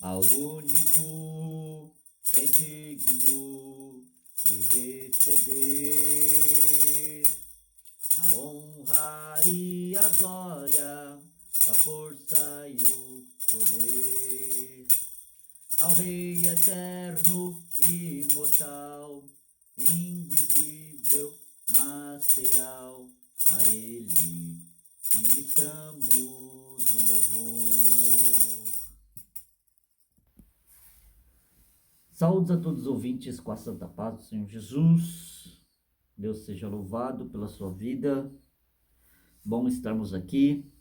Ao único que é digno de receber a honra e a glória, a força e o poder. Ao Rei eterno e imortal, invisível, mas real, a Ele ministramos o louvor. Saúdes a todos os ouvintes com a santa paz do Senhor Jesus. Deus seja louvado pela sua vida. Bom estarmos aqui.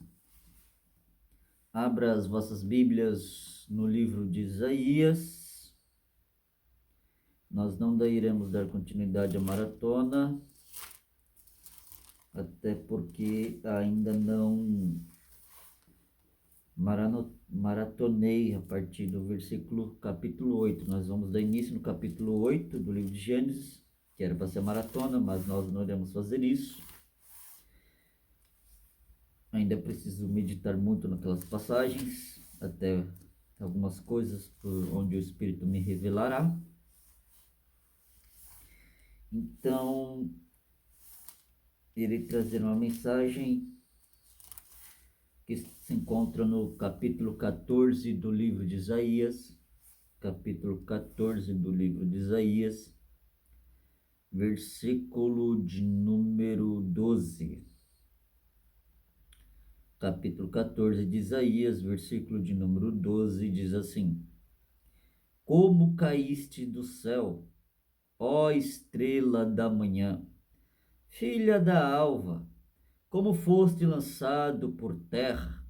Abra as vossas Bíblias no livro de Isaías. Nós não iremos dar continuidade à maratona, até porque ainda não maratonei a partir do capítulo 8. Nós vamos dar início no capítulo 8 do livro de Gênesis, que era para ser maratona, mas nós não iremos fazer isso. Ainda preciso meditar muito naquelas passagens, até algumas coisas por onde o Espírito me revelará. Então, irei trazer uma mensagem que se encontra no capítulo 14 do livro de Isaías, capítulo 14 do livro de Isaías, versículo de número 12. Capítulo 14 de Isaías, versículo de número 12, diz assim: Como caíste do céu, ó estrela da manhã, filha da alva, como foste lançado por terra,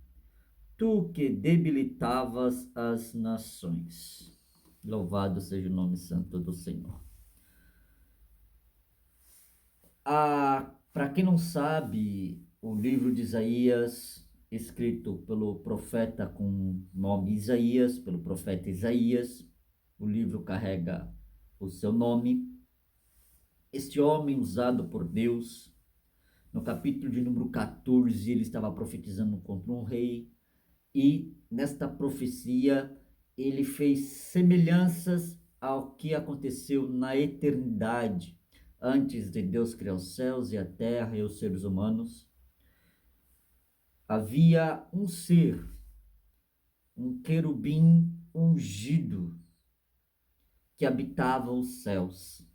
tu que debilitavas as nações. Louvado seja o nome santo do Senhor. Para quem não sabe, o livro de Isaías, escrito pelo profeta com nome Isaías, pelo profeta Isaías, o livro carrega o seu nome. Este homem usado por Deus, no capítulo de número 14, ele estava profetizando contra um rei, e nesta profecia ele fez semelhanças ao que aconteceu na eternidade, antes de Deus criar os céus e a terra e os seres humanos. Havia um ser, um querubim ungido, que habitava os céus.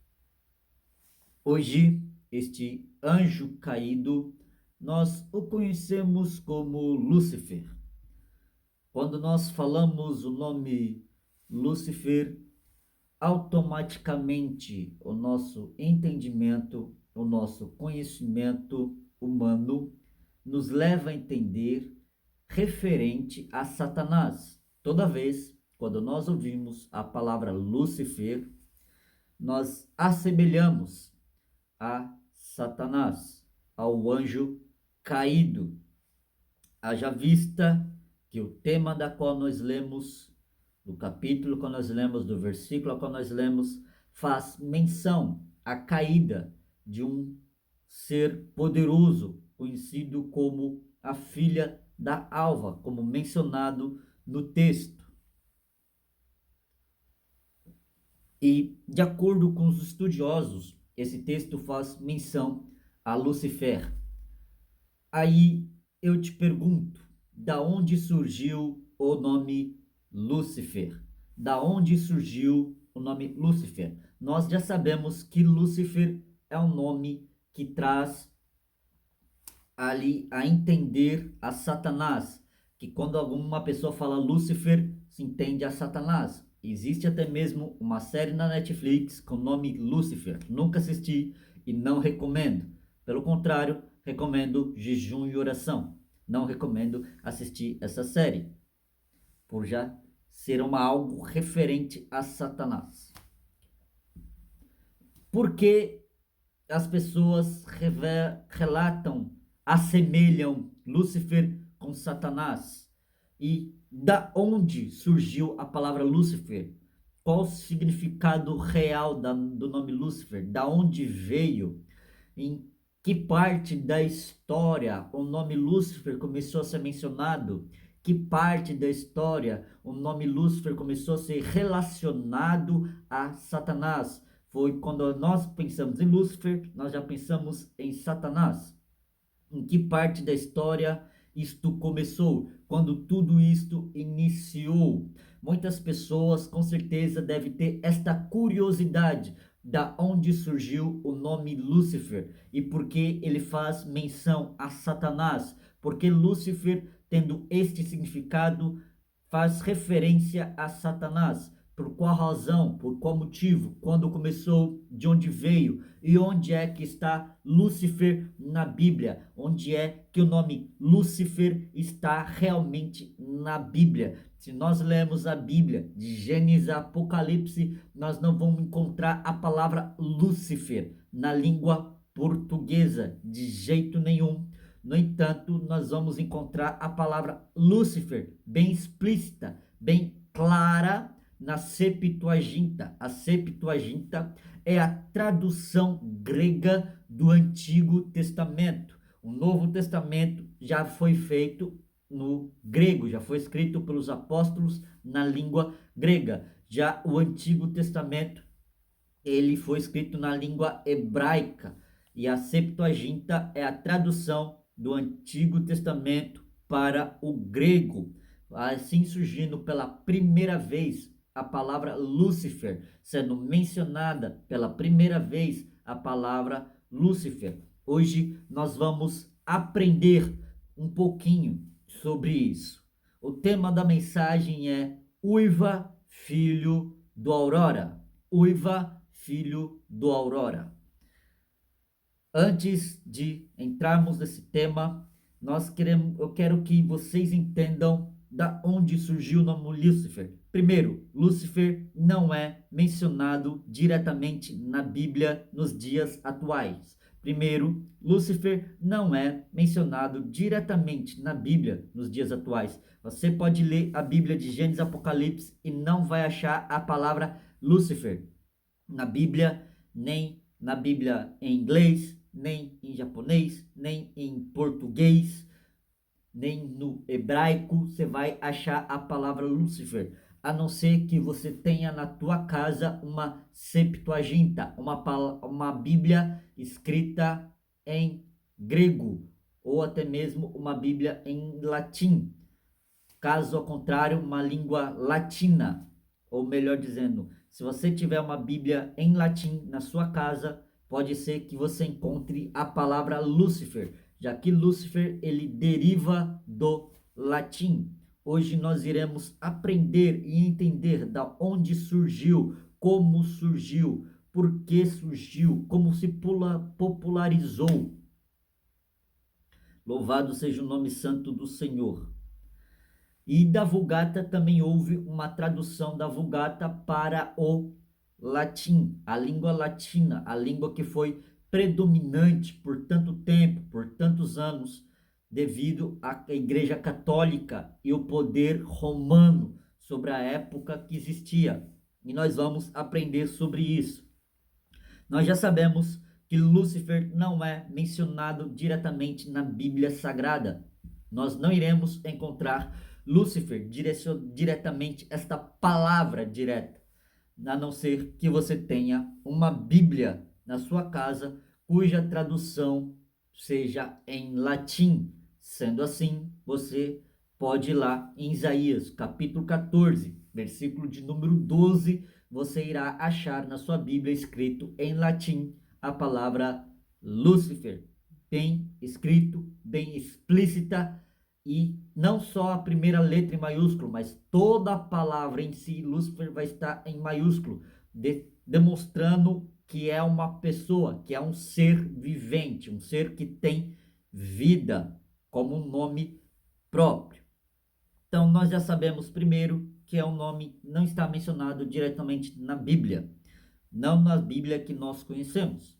Hoje, este anjo caído, nós o conhecemos como Lúcifer. Quando nós falamos o nome Lúcifer, automaticamente o nosso entendimento, o nosso conhecimento humano nos leva a entender referente a Satanás. Toda vez quando nós ouvimos a palavra Lúcifer, nós assemelhamos a Satanás, ao anjo caído. Haja vista que o tema da qual nós lemos, do capítulo que nós lemos, do versículo que nós lemos, faz menção à caída de um ser poderoso, conhecido como a filha da alva, como mencionado no texto. E, de acordo com os estudiosos, esse texto faz menção a Lúcifer. Aí eu te pergunto, da onde surgiu o nome Lúcifer? Da onde surgiu o nome Lúcifer? Nós já sabemos que Lúcifer é um nome que traz ali a entender a Satanás, que quando alguma pessoa fala Lúcifer, se entende a Satanás. Existe até mesmo uma série na Netflix com o nome Lúcifer. Nunca assisti e não recomendo. Pelo contrário, recomendo jejum e oração. Não recomendo assistir essa série, por já ser algo referente a Satanás. Porque as pessoas relatam, assemelham Lúcifer com Satanás? E da onde surgiu a palavra Lúcifer? Qual o significado real do nome Lúcifer? Da onde veio? Em que parte da história o nome Lúcifer começou a ser mencionado? que parte da história o nome Lúcifer começou a ser relacionado a Satanás. Foi quando nós pensamos em Lúcifer, nós já pensamos em Satanás. Em que parte da história isto começou? Quando tudo isto iniciou? Muitas pessoas com certeza devem ter esta curiosidade da onde surgiu o nome Lúcifer e por que ele faz menção a Satanás. Porque Lúcifer, tendo este significado, faz referência a Satanás. Por qual razão? Por qual motivo? Quando começou? De onde veio? E onde é que está Lúcifer na Bíblia? Onde é que o nome Lúcifer está realmente na Bíblia? Se nós lemos a Bíblia, de Gênesis a Apocalipse, nós não vamos encontrar a palavra Lúcifer na língua portuguesa, de jeito nenhum. No entanto, nós vamos encontrar a palavra Lúcifer bem explícita, bem clara na Septuaginta. A Septuaginta é a tradução grega do Antigo Testamento. O Novo Testamento já foi feito no grego, já foi escrito pelos apóstolos na língua grega. Já o Antigo Testamento, ele foi escrito na língua hebraica. E a Septuaginta é a tradução do Antigo Testamento para o grego. Assim surgindo pela primeira vez a palavra Lúcifer, sendo mencionada pela primeira vez a palavra Lúcifer. Hoje nós vamos aprender um pouquinho sobre isso. O tema da mensagem é Uiva, filho do Aurora. Uiva, filho do Aurora. Antes de entrarmos nesse tema, eu quero que vocês entendam da onde surgiu o nome Lúcifer. Primeiro, Lúcifer não é mencionado diretamente na Bíblia nos dias atuais. Primeiro, Lúcifer não é mencionado diretamente na Bíblia nos dias atuais. Você pode ler a Bíblia de Gênesis Apocalipse e não vai achar a palavra Lúcifer na Bíblia, nem na Bíblia em inglês, nem em japonês, nem em português, nem no hebraico você vai achar a palavra Lúcifer, a não ser que você tenha na tua casa uma Septuaginta, uma Bíblia escrita em grego, ou até mesmo uma Bíblia em latim. Caso ao contrário, uma língua latina, ou melhor dizendo, se você tiver uma Bíblia em latim na sua casa, pode ser que você encontre a palavra Lúcifer, já que Lúcifer ele deriva do latim. Hoje nós iremos aprender e entender da onde surgiu, como surgiu, por que surgiu, como se popularizou. Louvado seja o nome santo do Senhor. E da Vulgata também houve uma tradução da Vulgata para o latim, a língua latina, a língua que foi predominante por tanto tempo, por tantos anos, devido à Igreja Católica e o poder romano sobre a época que existia. E nós vamos aprender sobre isso. Nós já sabemos que Lúcifer não é mencionado diretamente na Bíblia Sagrada. Nós não iremos encontrar Lúcifer diretamente, esta palavra direta, a não ser que você tenha uma Bíblia na sua casa cuja tradução seja em latim. Sendo assim, você pode ir lá em Isaías, capítulo 14, versículo de número 12, você irá achar na sua Bíblia escrito em latim a palavra Lúcifer, bem escrito, bem explícita, e não só a primeira letra em maiúsculo, mas toda a palavra em si, Lúcifer, vai estar em maiúsculo, demonstrando que é uma pessoa, que é um ser vivente, um ser que tem vida, como um nome próprio. Então, nós já sabemos, primeiro, que é um nome não está mencionado diretamente na Bíblia, não na Bíblia que nós conhecemos.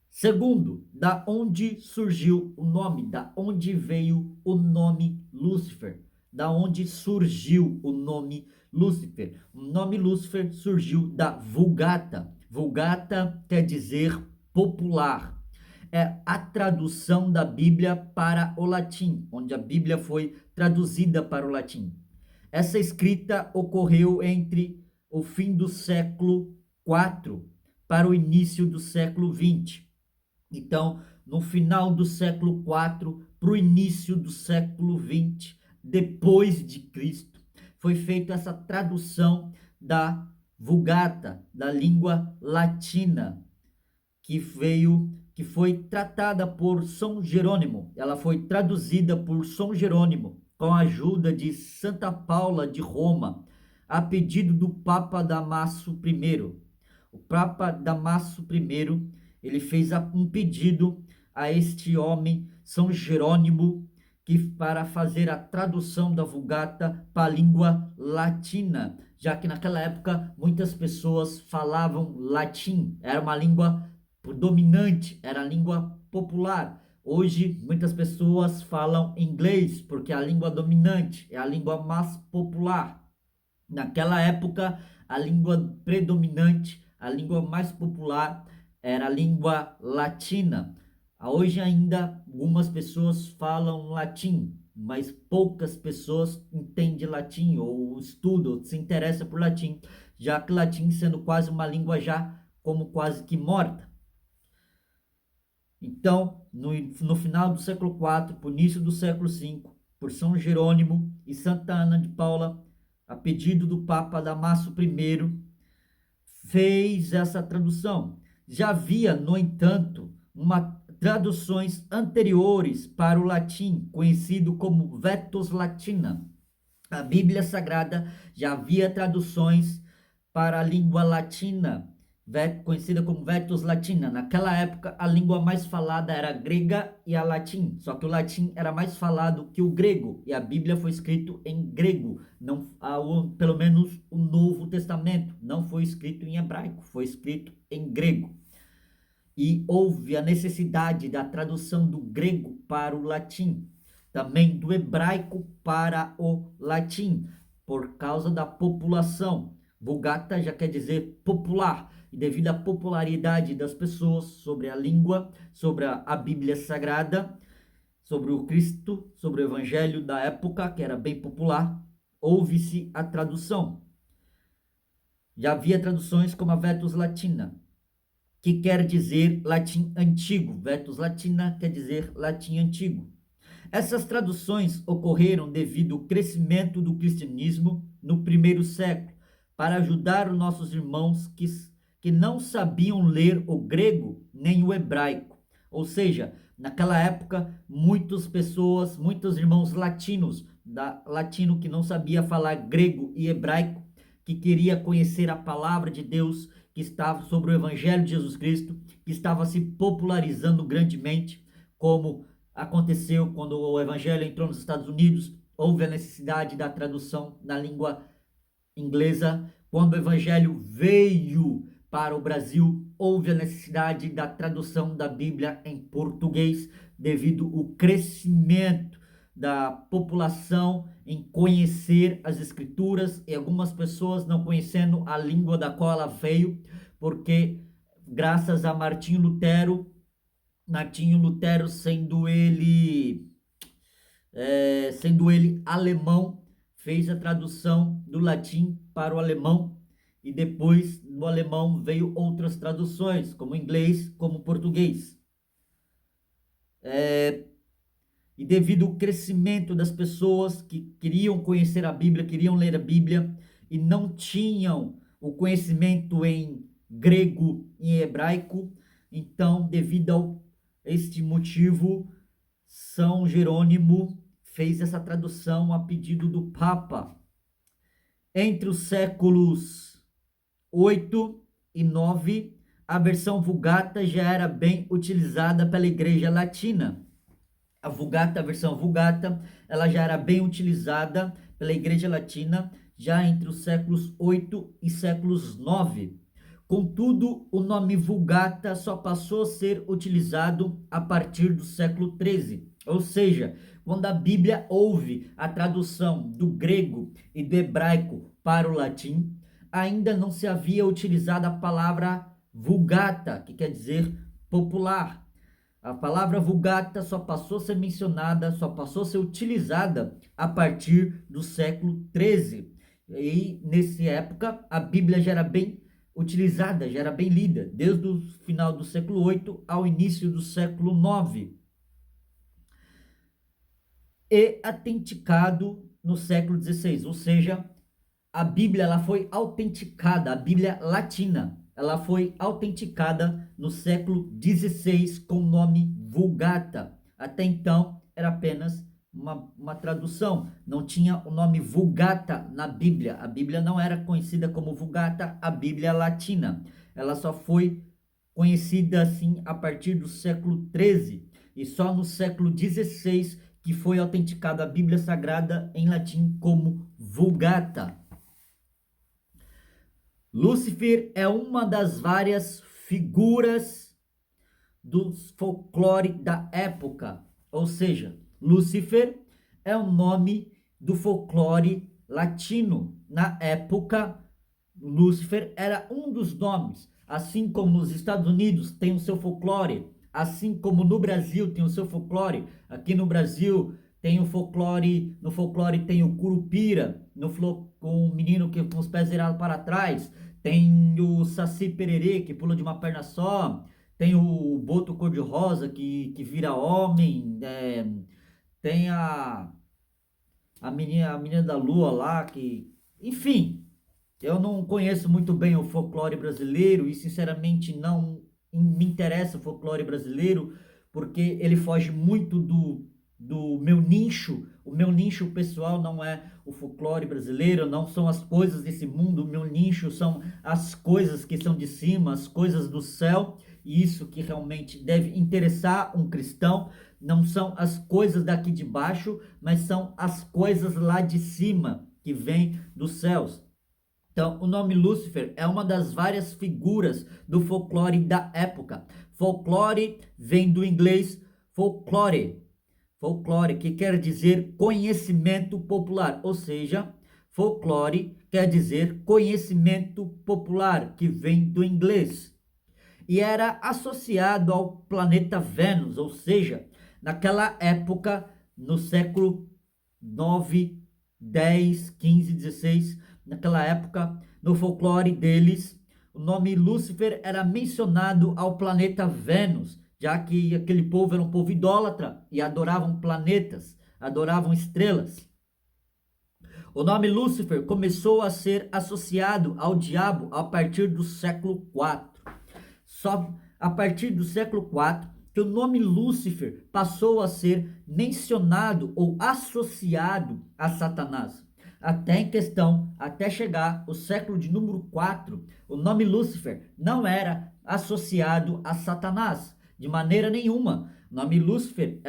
Segundo, da onde surgiu o nome, da onde veio o nome Lúcifer, da onde surgiu o nome Lúcifer. O nome Lúcifer surgiu da Vulgata. Vulgata quer dizer popular. é a tradução da Bíblia para o latim, onde a Bíblia foi traduzida para o latim. Essa escrita ocorreu entre o fim do século IV para o início do século XX. Então, no final do século IV para o início do século XX, depois de Cristo, foi feita essa tradução da Vulgata, da língua latina, que foi tratada por São Jerônimo. Ela foi traduzida por São Jerônimo com a ajuda de Santa Paula de Roma, a pedido do Papa Damaso I. O Papa Damaso I, ele fez um pedido a este homem, São Jerônimo, para fazer a tradução da Vulgata para a língua latina, já que naquela época muitas pessoas falavam latim, era uma língua dominante, era a língua popular. Hoje muitas pessoas falam inglês porque é a língua dominante, é a língua mais popular. Naquela época, a língua predominante, a língua mais popular era a língua latina. Hoje ainda algumas pessoas falam latim, mas poucas pessoas entendem latim ou estudam, ou se interessam por latim, já que latim sendo quase uma língua já como quase que morta. Então, no final do século IV, por início do século V, por São Jerônimo e Santa Ana de Paula, a pedido do Papa Damaso I, fez essa tradução. Já havia, no entanto, traduções anteriores para o latim, conhecido como Vetus Latina. A Bíblia Sagrada já havia traduções para a língua latina, conhecida como Vetus Latina. Naquela época, a língua mais falada era a grega e a latim, só que o latim era mais falado que o grego, e a Bíblia foi escrita em grego, não, pelo menos o Novo Testamento não foi escrito em hebraico, foi escrito em grego. E houve a necessidade da tradução do grego para o latim, também do hebraico para o latim, por causa da população. Vulgata já quer dizer popular, e devido à popularidade das pessoas sobre a língua, sobre a Bíblia Sagrada, sobre o Cristo, sobre o Evangelho da época, que era bem popular, houve-se a tradução. Já havia traduções como a Vetus Latina, que quer dizer latim antigo. Vetus Latina quer dizer latim antigo. Essas traduções ocorreram devido ao crescimento do cristianismo no primeiro século, para ajudar os nossos irmãos que não sabiam ler o grego nem o hebraico. Ou seja, naquela época, muitos irmãos latino que não sabia falar grego e hebraico, que queria conhecer a palavra de Deus, que estava sobre o Evangelho de Jesus Cristo, que estava se popularizando grandemente, como aconteceu quando o Evangelho entrou nos Estados Unidos, houve a necessidade da tradução na língua inglesa. Quando o Evangelho veio para o Brasil, houve a necessidade da tradução da Bíblia em português, devido ao crescimento da população em conhecer as Escrituras e algumas pessoas não conhecendo a língua da qual ela veio, porque graças a Martinho Lutero, sendo ele alemão, fez a tradução do latim para o alemão, e depois do alemão veio outras traduções, como inglês, como português. E devido ao crescimento das pessoas que queriam conhecer a Bíblia, queriam ler a Bíblia, e não tinham o conhecimento em grego e hebraico, então, devido a este motivo, São Jerônimo fez essa tradução a pedido do Papa. Entre os séculos 8 e 9, a versão Vulgata já era bem utilizada pela Igreja Latina. A versão Vulgata, ela já era bem utilizada pela Igreja Latina já entre os séculos 8 e séculos 9. Contudo, o nome Vulgata só passou a ser utilizado a partir do século 13, ou seja, quando a Bíblia houve a tradução do grego e do hebraico para o latim, ainda não se havia utilizado a palavra Vulgata, que quer dizer popular. A palavra Vulgata só passou a ser mencionada, só passou a ser utilizada a partir do século XIII. E nessa época a Bíblia já era bem utilizada, já era bem lida, desde o final do século VIII ao início do século IX. E autenticado no século XVI, ou seja, a Bíblia ela foi autenticada, a Bíblia latina, ela foi autenticada no século XVI com o nome Vulgata. Até então era apenas uma tradução, não tinha o nome Vulgata na Bíblia. A Bíblia não era conhecida como Vulgata, a Bíblia latina. Ela só foi conhecida assim a partir do século XIII e só no século XVI que foi autenticada a Bíblia Sagrada em latim como Vulgata. Lúcifer é uma das várias figuras do folclore da época, ou seja, Lúcifer é o nome do folclore latino. Na época, Lúcifer era um dos nomes, assim como nos Estados Unidos tem o seu folclore, assim como no Brasil tem o seu folclore. Aqui no Brasil tem o folclore, no folclore tem o Curupira, com o menino que com os pés virados para trás, tem o Saci Pererê que pula de uma perna só, tem o Boto Cor-de-Rosa que vira homem, tem a menina da lua lá, que, enfim, eu não conheço muito bem o folclore brasileiro e, sinceramente, não me interessa o folclore brasileiro, porque ele foge muito do meu nicho. O meu nicho pessoal não é o folclore brasileiro, não são as coisas desse mundo. O meu nicho são as coisas que são de cima, as coisas do céu, e isso que realmente deve interessar um cristão. Não são as coisas daqui de baixo, mas são as coisas lá de cima, que vêm dos céus. Então, o nome Lúcifer é uma das várias figuras do folclore da época. Folclore vem do inglês folklore, folclore que quer dizer conhecimento popular, ou seja, folclore quer dizer conhecimento popular, que vem do inglês. E era associado ao planeta Vênus, ou seja, naquela época, no século 9, 10, 15, 16, naquela época, no folclore deles, o nome Lúcifer era mencionado ao planeta Vênus, já que aquele povo era um povo idólatra e adoravam planetas, adoravam estrelas. O nome Lúcifer começou a ser associado ao diabo a partir do século IV. Só a partir do século IV que o nome Lúcifer passou a ser mencionado ou associado a Satanás. Até chegar o século de número 4, o nome Lúcifer não era associado a Satanás, de maneira nenhuma. O nome Lúcifer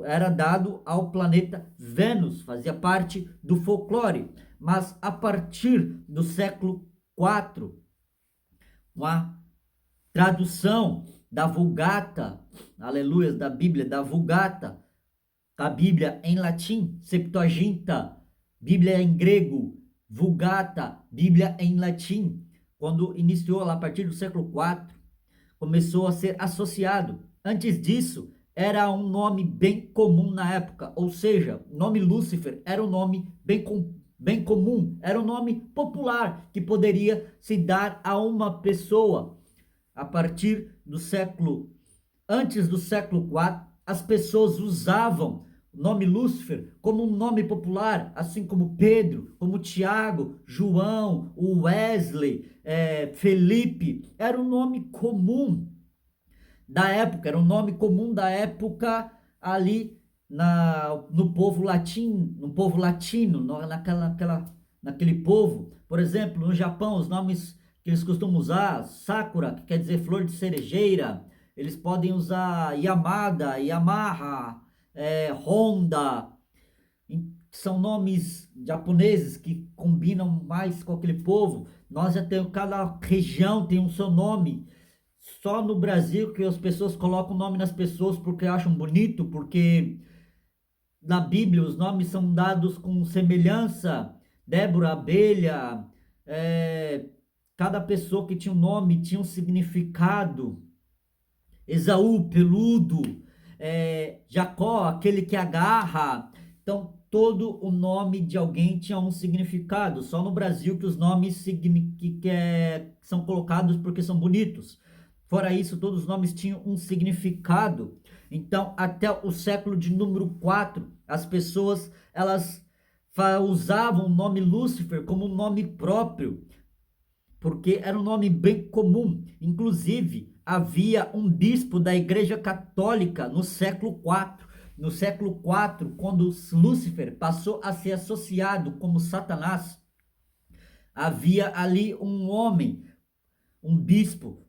era dado ao planeta Vênus, fazia parte do folclore. Mas a partir do século IV, com a tradução da Vulgata, aleluia, da Bíblia, da Vulgata, a Bíblia em latim, Septuaginta, Bíblia em grego, Vulgata, Bíblia em latim, quando iniciou lá a partir do século IV, começou a ser associado. Antes disso, era um nome bem comum na época, ou seja, o nome Lúcifer era um nome bem comum, era um nome popular que poderia se dar a uma pessoa. A partir do século, antes do século IV, as pessoas usavam o nome Lúcifer como um nome popular, assim como Pedro, como Tiago, João, o Wesley, Felipe, era um nome comum da época, era um nome comum da época ali no povo latino, naquele povo. Por exemplo, no Japão, os nomes que eles costumam usar, Sakura, que quer dizer flor de cerejeira, eles podem usar Yamada, Yamaha, Honda, são nomes japoneses que combinam mais com aquele povo. Nós já temos, cada região tem o seu nome. Só no Brasil que as pessoas colocam o nome nas pessoas porque acham bonito, porque na Bíblia os nomes são dados com semelhança. Débora, abelha, cada pessoa que tinha um nome tinha um significado Esaú, peludo, Jacó, aquele que agarra. Então, todo o nome de alguém tinha um significado. Só no Brasil que os nomes são colocados porque são bonitos. Fora isso, todos os nomes tinham um significado. Então, até o século de número 4, as pessoas elas usavam o nome Lúcifer como um nome próprio, porque era um nome bem comum. Inclusive, havia um bispo da Igreja Católica no século IV. No século IV, quando Lúcifer passou a ser associado como Satanás, havia ali um homem, um bispo,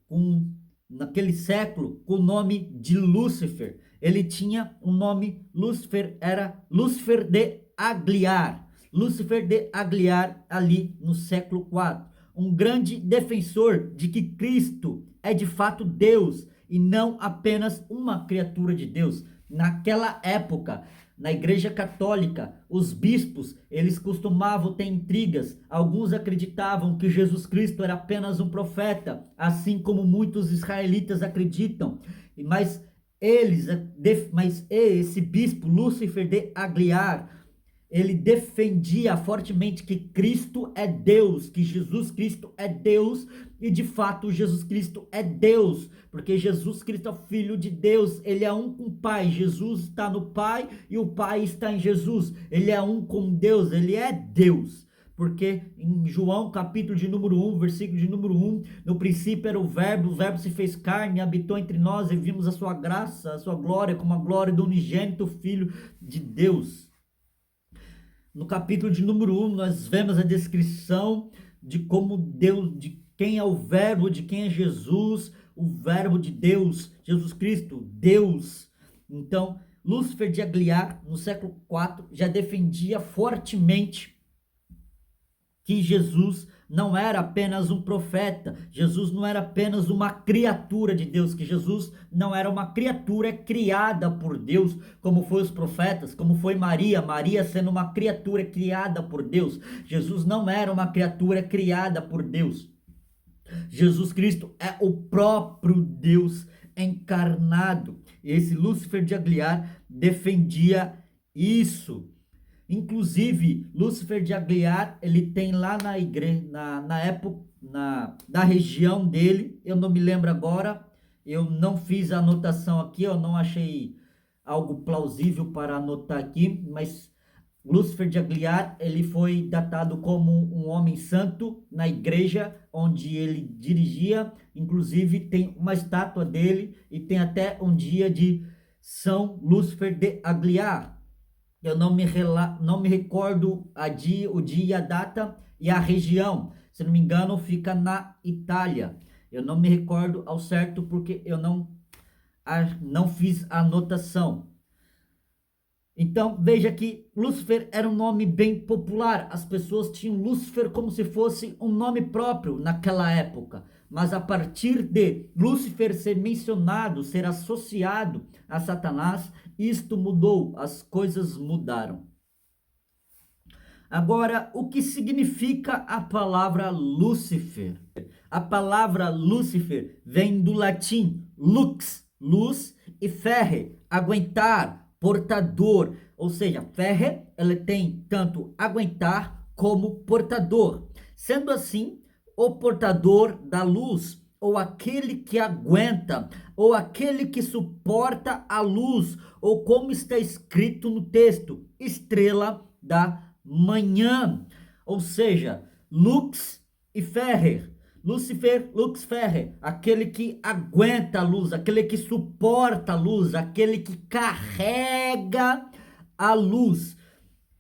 naquele século, com o nome de Lúcifer. Ele tinha um nome, Lúcifer, era Lúcifer de Agliar. Lúcifer de Agliar, ali no século IV. Um grande defensor de que Cristo é de fato Deus e não apenas uma criatura de Deus. Naquela época, na Igreja Católica, os bispos, eles costumavam ter intrigas. Alguns acreditavam que Jesus Cristo era apenas um profeta, assim como muitos israelitas acreditam. Mas esse bispo Lúcifer de Agliar, ele defendia fortemente que Cristo é Deus, que Jesus Cristo é Deus, e de fato Jesus Cristo é Deus, porque Jesus Cristo é o Filho de Deus, ele é um com o Pai, Jesus está no Pai e o Pai está em Jesus, ele é um com Deus, ele é Deus. Porque em João capítulo de número 1, versículo de número 1, no princípio era o verbo se fez carne, habitou entre nós e vimos a sua graça, a sua glória, como a glória do unigênito Filho de Deus. No capítulo de número 1, nós vemos a descrição de como Deus, de quem é o verbo, de quem é Jesus, o verbo de Deus, Jesus Cristo, Deus. Então, Lúcifer de Agliar, no século IV, já defendia fortemente que Jesus não era apenas um profeta, Jesus não era apenas uma criatura de Deus, que Jesus não era uma criatura criada por Deus, como foi os profetas, como foi Maria sendo uma criatura criada por Deus. Jesus não era uma criatura criada por Deus. Jesus Cristo é o próprio Deus encarnado. Esse Lúcifer de Agliar defendia isso. Inclusive, Lúcifer de Agliar, ele tem lá na igreja, na época, na região dele, eu não me lembro agora, eu não fiz a anotação aqui, eu não achei algo plausível para anotar aqui, mas Lúcifer de Agliar, ele foi datado como um homem santo na igreja onde ele dirigia. Inclusive, tem uma estátua dele e tem até um dia de São Lúcifer de Agliar. Eu não me recordo o dia e a data e a região. Se não me engano, fica na Itália. Eu não me recordo ao certo porque eu não fiz a anotação. Então, veja que Lúcifer era um nome bem popular. As pessoas tinham Lúcifer como se fosse um nome próprio naquela época. Mas a partir de Lúcifer ser mencionado, ser associado a Satanás, isto mudou, as coisas mudaram. Agora, o que significa a palavra Lúcifer? A palavra Lúcifer vem do latim lux, luz, e ferre, aguentar, portador. Ou seja, ferre, ela tem tanto aguentar como portador. Sendo assim, o portador da luz, ou aquele que aguenta, ou aquele que suporta a luz, ou como está escrito no texto, estrela da manhã. Ou seja, lux e ferrer. Lúcifer, lux ferre, aquele que aguenta a luz, aquele que suporta a luz, aquele que carrega a luz.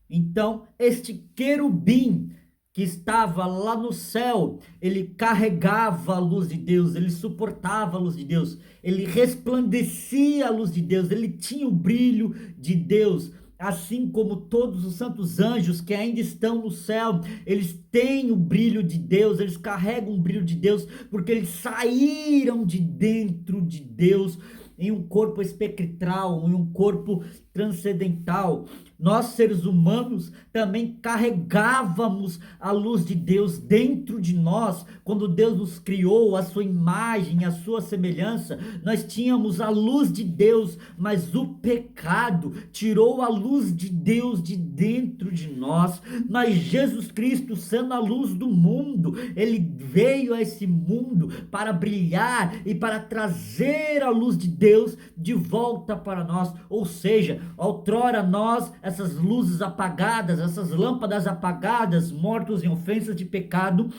Então, este querubim que estava lá no céu, ele carregava a luz de Deus, ele suportava a luz de Deus, ele resplandecia a luz de Deus, ele tinha o brilho de Deus. Assim como todos os santos anjos que ainda estão no céu, eles têm o brilho de Deus, eles carregam o brilho de Deus, porque eles saíram de dentro de Deus em um corpo espectral, em um corpo transcendental. Nós, seres humanos, também carregávamos a luz de Deus dentro de nós. Quando Deus nos criou, a sua imagem, a sua semelhança, nós tínhamos a luz de Deus, mas o pecado tirou a luz de Deus de dentro de nós. Mas Jesus Cristo, sendo a luz do mundo, ele veio a esse mundo para brilhar e para trazer a luz de Deus de volta para nós. Ou seja, outrora nós, essas luzes apagadas, essas lâmpadas apagadas, mortos em ofensas de pecado,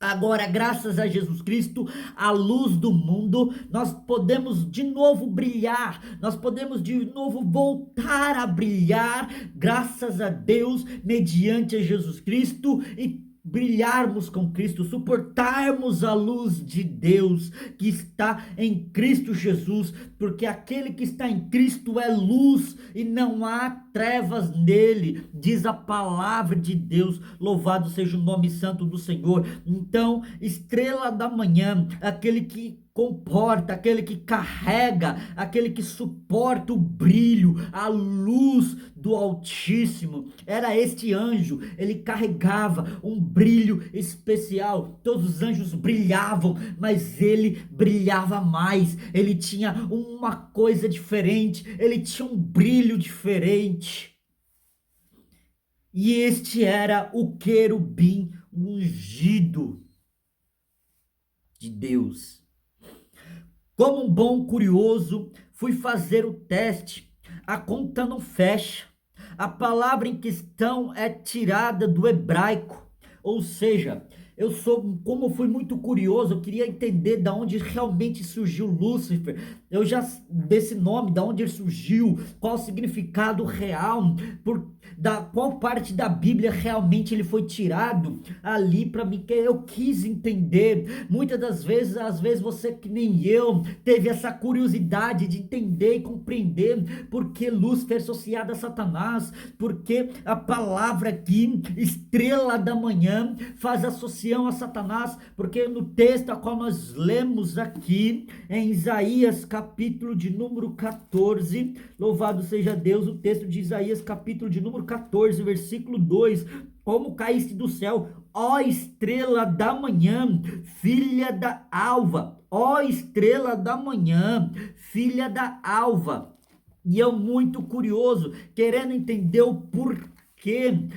agora, graças a Jesus Cristo, a luz do mundo, nós podemos de novo brilhar, nós podemos de novo voltar a brilhar, graças a Deus, mediante a Jesus Cristo, e brilharmos com Cristo, suportarmos a luz de Deus que está em Cristo Jesus, porque aquele que está em Cristo é luz e não há trevas nele, diz a palavra de Deus. Louvado seja o nome santo do Senhor. Então, estrela da manhã, aquele que comporta, aquele que carrega, aquele que suporta o brilho, a luz do Altíssimo, era este anjo. Ele carregava um brilho especial. Todos os anjos brilhavam, mas ele brilhava mais. Ele tinha uma coisa diferente, ele tinha um brilho diferente. E este era o querubim ungido de Deus. Como um bom curioso, fui fazer o teste. A conta não fecha. A palavra em questão é tirada do hebraico. Ou seja, como fui muito curioso, eu queria entender de onde realmente surgiu Lúcifer. Desse nome, de onde ele surgiu, qual o significado real, qual parte da Bíblia realmente ele foi tirado ali para mim, que eu quis entender. Muitas das vezes, às vezes você que nem eu, teve essa curiosidade de entender e compreender por que Lúcifer é associado a Satanás, porque a palavra aqui, estrela da manhã, faz associação a Satanás, porque no texto a qual nós lemos aqui, em Isaías capítulo de número 14, louvado seja Deus, o texto de Isaías capítulo de número 14, versículo 2, como caíste do céu, ó estrela da manhã, filha da alva, ó estrela da manhã, filha da alva. E eu muito curioso, querendo entender o porquê,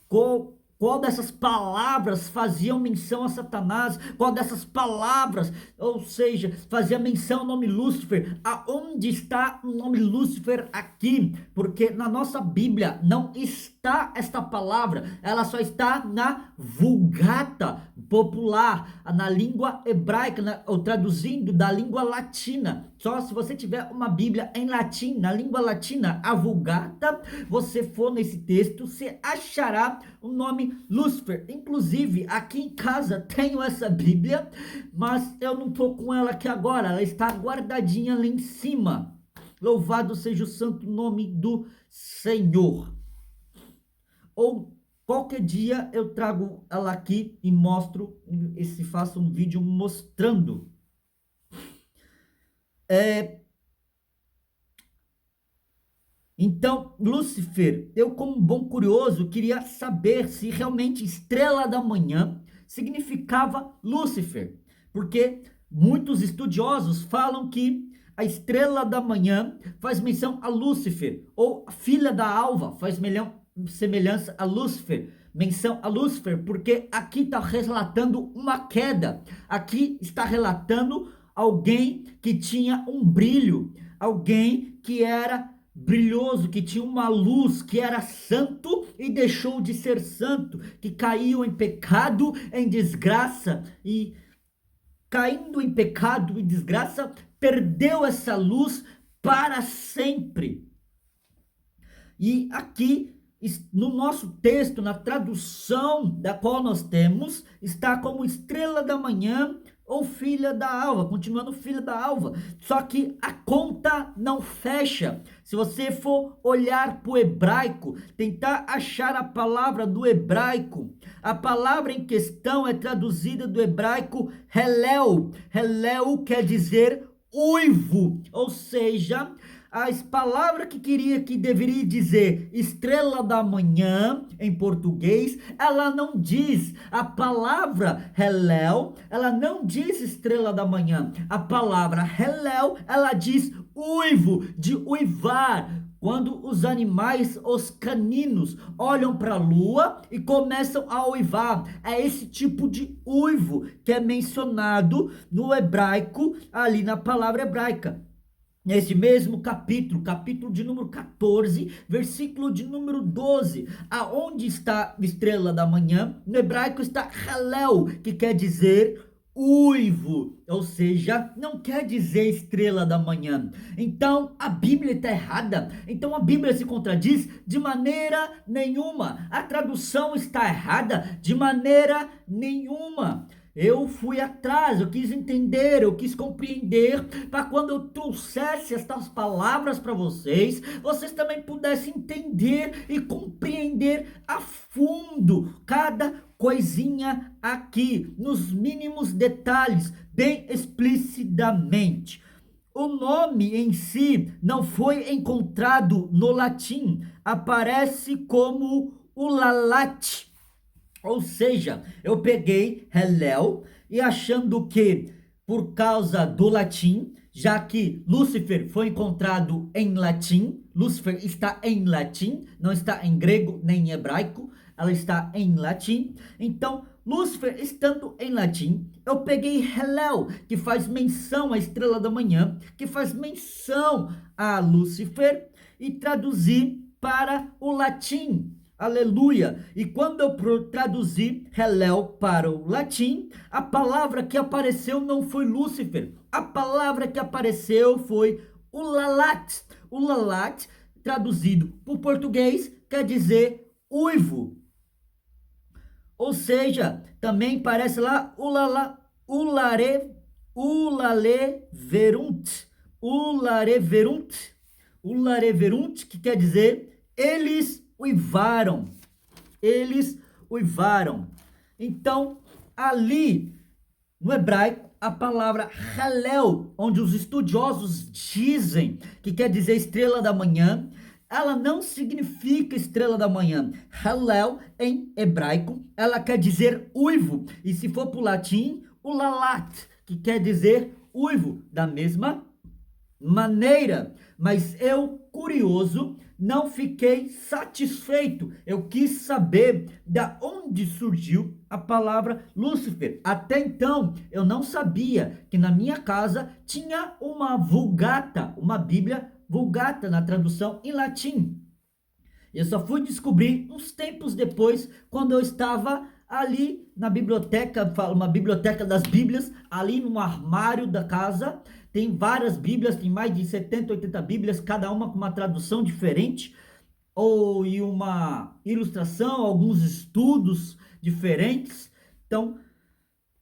qual dessas palavras faziam menção a Satanás, qual dessas palavras, ou seja, fazia menção ao nome Lúcifer, aonde está o nome Lúcifer aqui, porque na nossa Bíblia não está esta palavra, ela só está na Vulgata popular, na língua hebraica, ou traduzindo da língua latina. Só se você tiver uma Bíblia em latim, na língua latina, a Vulgata, você for nesse texto, você achará o nome Lúcifer. Inclusive, aqui em casa tenho essa Bíblia, mas eu não estou com ela aqui agora, ela está guardadinha lá em cima. Louvado seja o santo nome do Senhor. Ou qualquer dia eu trago ela aqui e mostro, faço um vídeo mostrando. Então, Lúcifer, eu como bom curioso queria saber se realmente estrela da manhã significava Lúcifer, porque muitos estudiosos falam que a estrela da manhã faz menção a Lúcifer, ou a filha da alva faz semelhança a Lúcifer, menção a Lúcifer, porque aqui está relatando uma queda, aqui está relatando alguém que tinha um brilho, alguém que era brilhoso, que tinha uma luz, que era santo e deixou de ser santo, que caiu em pecado, em desgraça, e caindo em pecado e desgraça, perdeu essa luz para sempre. E aqui, no nosso texto, na tradução da qual nós temos, está como estrela da manhã ou filha da alva, continuando filha da alva, só que a conta não fecha. Se você for olhar para o hebraico, tentar achar a palavra do hebraico, a palavra em questão é traduzida do hebraico Helel. Helel quer dizer uivo, ou seja, As palavras que queria que deveria dizer estrela da manhã em português, ela não diz. A palavra Hellel, ela não diz estrela da manhã. A palavra Hellel, ela diz uivo, de uivar. Quando os animais, os caninos, olham para a lua e começam a uivar, é esse tipo de uivo que é mencionado no hebraico, ali na palavra hebraica. Nesse mesmo capítulo, capítulo de número 14, versículo de número 12, aonde está a estrela da manhã? No hebraico está Halel, que quer dizer uivo, ou seja, não quer dizer estrela da manhã. Então a Bíblia está errada, então a Bíblia se contradiz de maneira nenhuma, a tradução está errada de maneira nenhuma. Eu fui atrás, eu quis entender, eu quis compreender, para quando eu trouxesse estas palavras para vocês, vocês também pudessem entender e compreender a fundo cada coisinha aqui, nos mínimos detalhes, bem explicitamente. O nome em si não foi encontrado no latim, aparece como ulalat. Ou seja, eu peguei Hellel e achando que por causa do latim, já que Lúcifer foi encontrado em latim, Lúcifer está em latim, não está em grego nem em hebraico, ela está em latim. Então, Lúcifer estando em latim, eu peguei Hellel, que faz menção à estrela da manhã, que faz menção a Lúcifer, e traduzi para o latim. Aleluia! E quando eu traduzi Hellel para o latim, a palavra que apareceu não foi Lúcifer. A palavra que apareceu foi Ulalat. Ulalat, traduzido para o português, quer dizer uivo. Ou seja, também parece lá ulaleverunt. Ulareverunt, que quer dizer eles uivaram. Eles uivaram. Então, ali no hebraico, a palavra Hallel, onde os estudiosos dizem que quer dizer estrela da manhã, ela não significa estrela da manhã. Hallel, em hebraico, ela quer dizer uivo. E se for para o latim, ulalat, que quer dizer uivo, da mesma maneira. Mas eu, curioso, não fiquei satisfeito. Eu quis saber da onde surgiu a palavra Lúcifer. Até então, eu não sabia que na minha casa tinha uma Vulgata, uma Bíblia Vulgata na tradução em latim. Eu só fui descobrir uns tempos depois, quando eu estava ali na biblioteca, uma biblioteca das Bíblias, ali no armário da casa. Tem várias Bíblias, tem mais de 70, 80 Bíblias, cada uma com uma tradução diferente, ou e uma ilustração, alguns estudos diferentes. Então,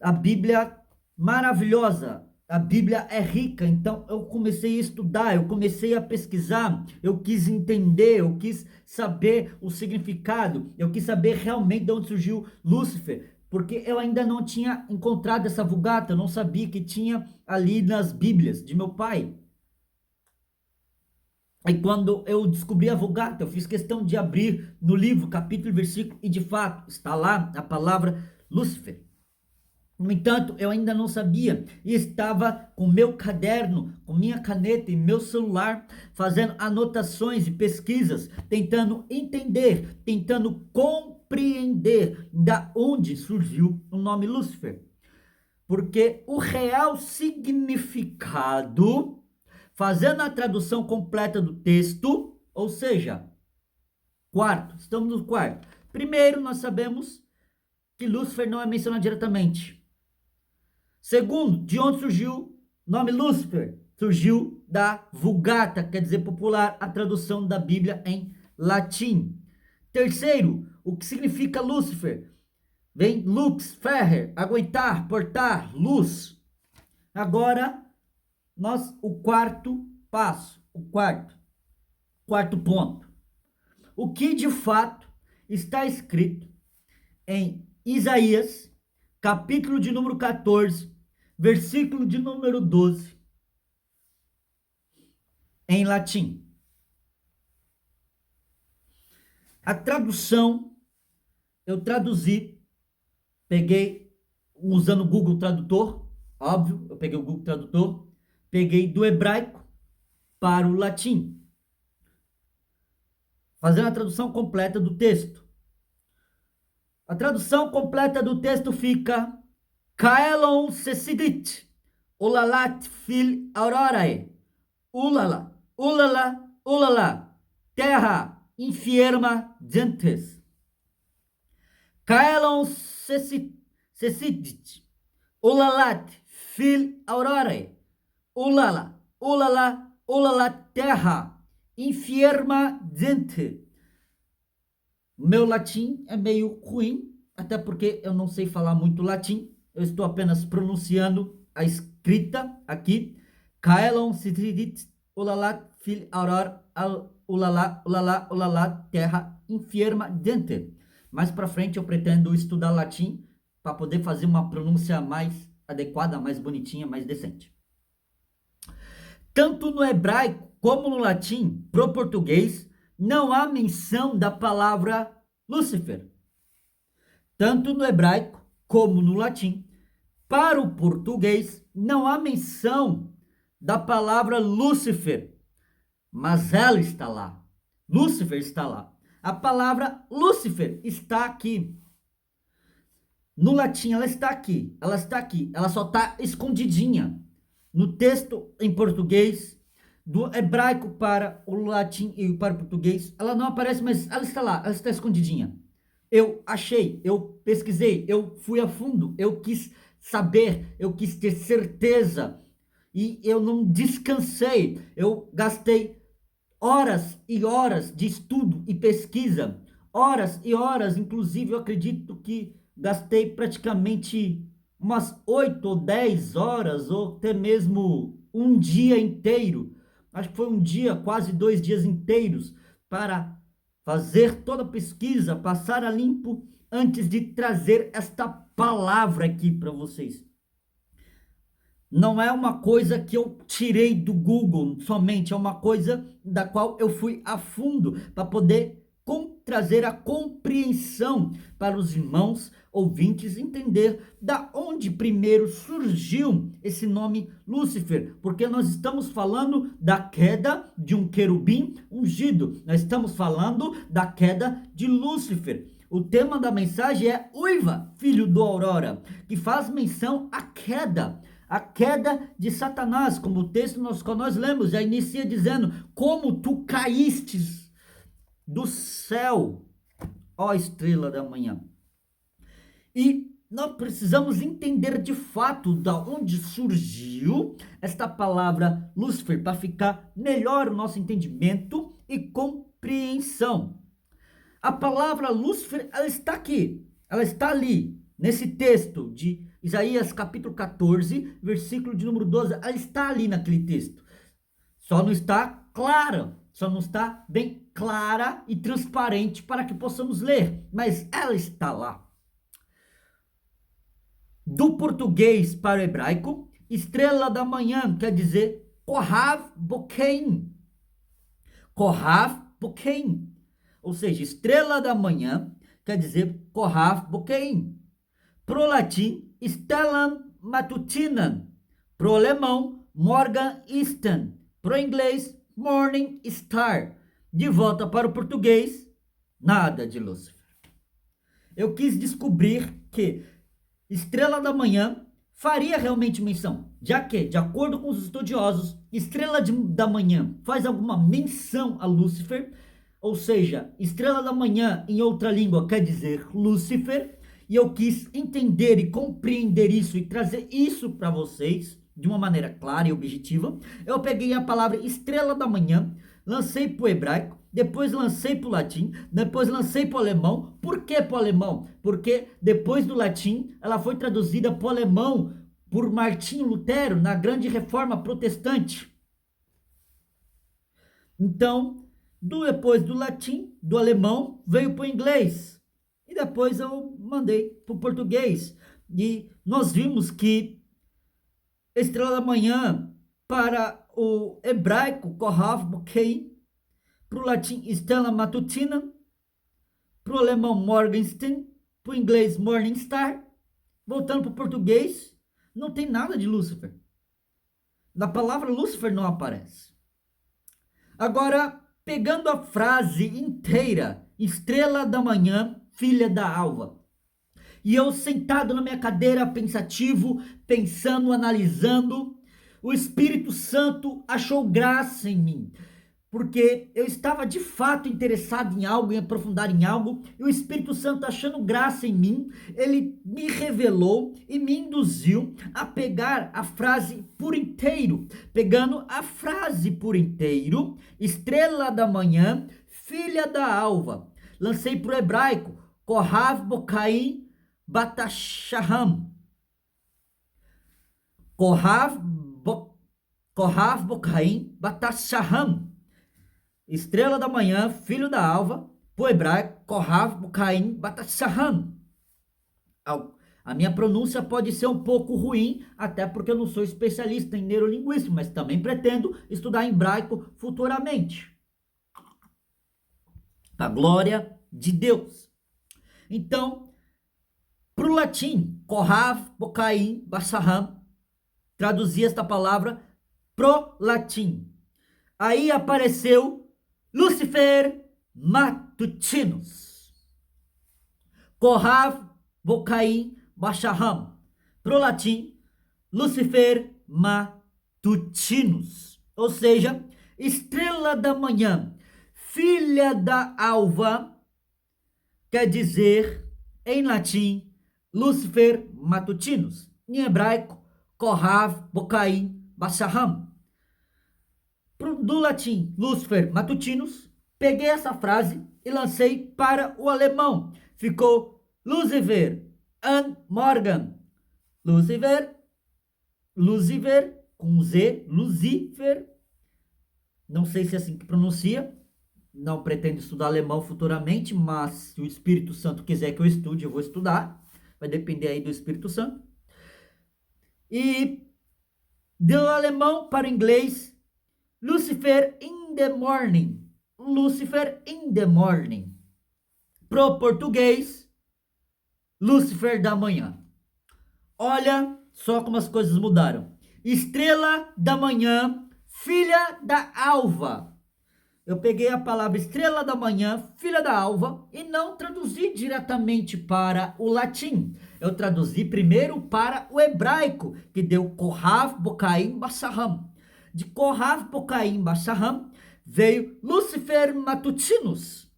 a Bíblia maravilhosa, a Bíblia é rica. Então eu comecei a estudar, eu comecei a pesquisar, eu quis entender, eu quis saber o significado, eu quis saber realmente de onde surgiu Lúcifer, porque eu ainda não tinha encontrado essa Vulgata, eu não sabia que tinha ali nas Bíblias de meu pai. E quando eu descobri a Vulgata, eu fiz questão de abrir no livro, capítulo e versículo, e de fato está lá a palavra Lúcifer. No entanto, eu ainda não sabia e estava com meu caderno, com minha caneta e meu celular, fazendo anotações e pesquisas, tentando entender, tentando compreender da onde surgiu o nome Lúcifer. Porque o real significado, fazendo a tradução completa do texto, ou seja, quarto, estamos no quarto. Primeiro, nós sabemos que Lúcifer não é mencionado diretamente. Segundo, de onde surgiu o nome Lúcifer? Surgiu da Vulgata, quer dizer popular, a tradução da Bíblia em latim. Terceiro, o que significa Lúcifer? Vem lux, ferrer, aguentar, portar, luz. Agora, o quarto passo, quarto ponto. O que de fato está escrito em Isaías, capítulo de número 14, versículo de número 12. em latim. A tradução, eu traduzi, peguei, usando o Google Tradutor, óbvio, eu peguei o Google Tradutor, peguei do hebraico para o latim, fazendo a tradução completa do texto. A tradução completa do texto fica: Kaelon sesidit, ulalat fil aurorae, ulala, ulala, ulala, terra infierma gentes. Kaelon sesidit, ulalat fil aurorae, ulala, ulala, ulala, terra infierma gente. Meu latim é meio ruim, até porque eu não sei falar muito latim. Eu estou apenas pronunciando a escrita aqui. Kaelon sidrit ulalat fil auror ulala ulala ulala terra infierma dente. Mais para frente eu pretendo estudar latim para poder fazer uma pronúncia mais adequada, mais bonitinha, mais decente. Tanto no hebraico como no latim, pro português, não há menção da palavra Lúcifer. Tanto no hebraico como no latim, para o português, não há menção da palavra Lúcifer, mas ela está lá. Lúcifer está lá. A palavra Lúcifer está aqui. No latim, ela está aqui. Ela está aqui. Ela só está escondidinha. No texto em português, do hebraico para o latim e para o português, ela não aparece, mas ela está lá, ela está escondidinha. Eu achei, eu pesquisei, eu fui a fundo, eu quis saber, eu quis ter certeza e eu não descansei. Eu gastei horas e horas de estudo e pesquisa, horas e horas, inclusive eu acredito que gastei praticamente umas 8 ou 10 horas, ou até mesmo um dia inteiro. Acho que foi um dia, quase 2 dias inteiros, para fazer toda a pesquisa, passar a limpo, antes de trazer esta palavra aqui para vocês. Não é uma coisa que eu tirei do Google somente, é uma coisa da qual eu fui a fundo para poder trazer a compreensão para os irmãos ouvintes entender da onde primeiro surgiu esse nome Lúcifer, porque nós estamos falando da queda de um querubim ungido, nós estamos falando da queda de Lúcifer. O tema da mensagem é Uiva, filho do Aurora, que faz menção à queda. A queda de Satanás, como o texto que nós lemos, já inicia dizendo: como tu caístes do céu, ó estrela da manhã. E nós precisamos entender de fato da onde surgiu esta palavra Lúcifer, para ficar melhor o nosso entendimento e compreensão. A palavra Lúcifer, ela está aqui, ela está ali, nesse texto de Isaías capítulo 14, versículo de número 12, ela está ali naquele texto. Só não está clara, só não está bem clara e transparente para que possamos ler, mas ela está lá. Do português para o hebraico, estrela da manhã quer dizer Kohav Bokein. Kohav Bokein. Ou seja, estrela da manhã quer dizer Kohav Bokein. Pro latim, Stellam Matutinan. Pro alemão, Morgenstern. Pro inglês, Morning Star. De volta para o português, nada de Lúcifer. Eu quis descobrir que estrela da manhã faria realmente menção, já que, de acordo com os estudiosos, estrela da manhã faz alguma menção a Lúcifer, ou seja, estrela da manhã em outra língua quer dizer Lúcifer, e eu quis entender e compreender isso e trazer isso para vocês de uma maneira clara e objetiva. Eu peguei a palavra estrela da manhã, lancei para o hebraico, depois lancei para o latim, depois lancei para o alemão. Por que para o alemão? Porque depois do latim, ela foi traduzida para o alemão por Martinho Lutero na Grande Reforma Protestante. Então, depois do latim, do alemão, veio para o inglês. E depois eu mandei para o português. E nós vimos que Estrela da Manhã, para o hebraico Kohav Bokeim, para o latim Stella Matutina, para o alemão Morgenstern, para o inglês Morningstar. Voltando para o português, não tem nada de Lúcifer. Na palavra Lúcifer não aparece. Agora, pegando a frase inteira, estrela da manhã, filha da alva. E eu sentado na minha cadeira, pensativo, pensando, analisando, o Espírito Santo achou graça em mim. Porque eu estava de fato interessado em algo, em aprofundar em algo, e o Espírito Santo achando graça em mim, ele me revelou e me induziu a pegar a frase por inteiro. Pegando a frase por inteiro, estrela da manhã, filha da alva. Lancei para o hebraico, Kohav Bokaim Batashaham. Kohav Bokaim Batashaham. Estrela da manhã, filho da alva, pro hebraico, Kohav Bokaim Batashaham. A minha pronúncia pode ser um pouco ruim, até porque eu não sou especialista em neurolinguística, mas também pretendo estudar hebraico futuramente. A glória de Deus. Então, para o latim, Kohav Bokaim Batashaham, traduzir esta palavra pro latim. Aí apareceu Lúcifer Matutinus. Kohav Bokaim Batashaham. Pro latim, Lúcifer Matutinus. Ou seja, estrela da manhã, filha da alva, quer dizer, em latim, Lúcifer Matutinus. Em hebraico, Kohav Bokaim Batashaham. Do latim Lúcifer Matutinus, peguei essa frase e lancei para o alemão. Ficou Lucifer an Morgen. Lucifer com Z, Lucifer. Não sei se é assim que pronuncia. Não pretendo estudar alemão futuramente, mas se o Espírito Santo quiser que eu estude, eu vou estudar. Vai depender aí do Espírito Santo. E do alemão para o inglês, Lucifer in the morning. Lucifer in the morning. Pro português, Lúcifer da manhã. Olha só como as coisas mudaram. Estrela da manhã, filha da alva. Eu peguei a palavra estrela da manhã, filha da alva, e não traduzi diretamente para o latim. Eu traduzi primeiro para o hebraico, que deu Kohav Bokaim Batashaham. De Kohav Bokaim Batashaham veio Lucifer Matutinus,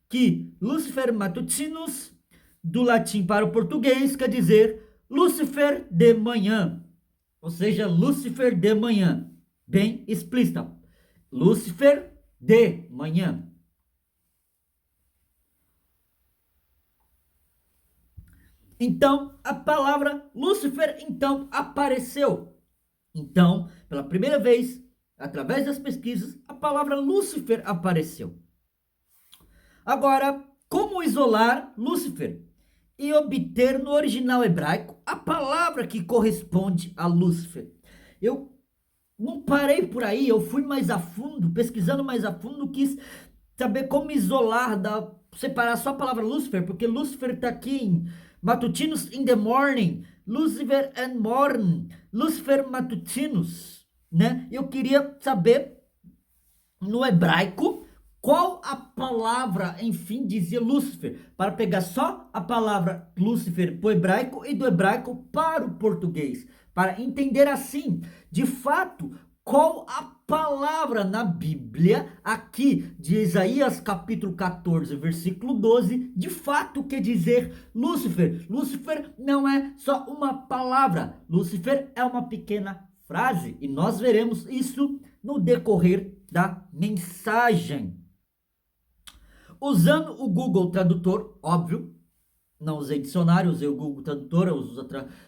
que Lucifer Matutinus, do latim para o português, quer dizer Lúcifer de manhã, ou seja, Lúcifer de manhã, bem explícita, Lúcifer de manhã. Então, a palavra Lúcifer, então, apareceu. Então, pela primeira vez, através das pesquisas, a palavra Lúcifer apareceu. Agora, como isolar Lúcifer e obter no original hebraico a palavra que corresponde a Lúcifer? Eu não parei por aí, eu fui mais a fundo, pesquisando mais a fundo, quis saber como isolar, separar só a palavra Lúcifer, porque Lúcifer está aqui em Matutinus in the morning, Lucifer and morning, Lucifer Matutinus, né? Eu queria saber no hebraico qual a palavra, enfim, dizia Lúcifer, para pegar só a palavra Lúcifer para o hebraico e do hebraico para o português, para entender assim, de fato, qual a palavra na Bíblia, aqui de Isaías capítulo 14, versículo 12, de fato quer dizer Lúcifer. Lúcifer não é só uma palavra, Lúcifer é uma pequena frase, e nós veremos isso no decorrer da mensagem. Usando o Google Tradutor, óbvio, não usei dicionário, usei o Google Tradutor,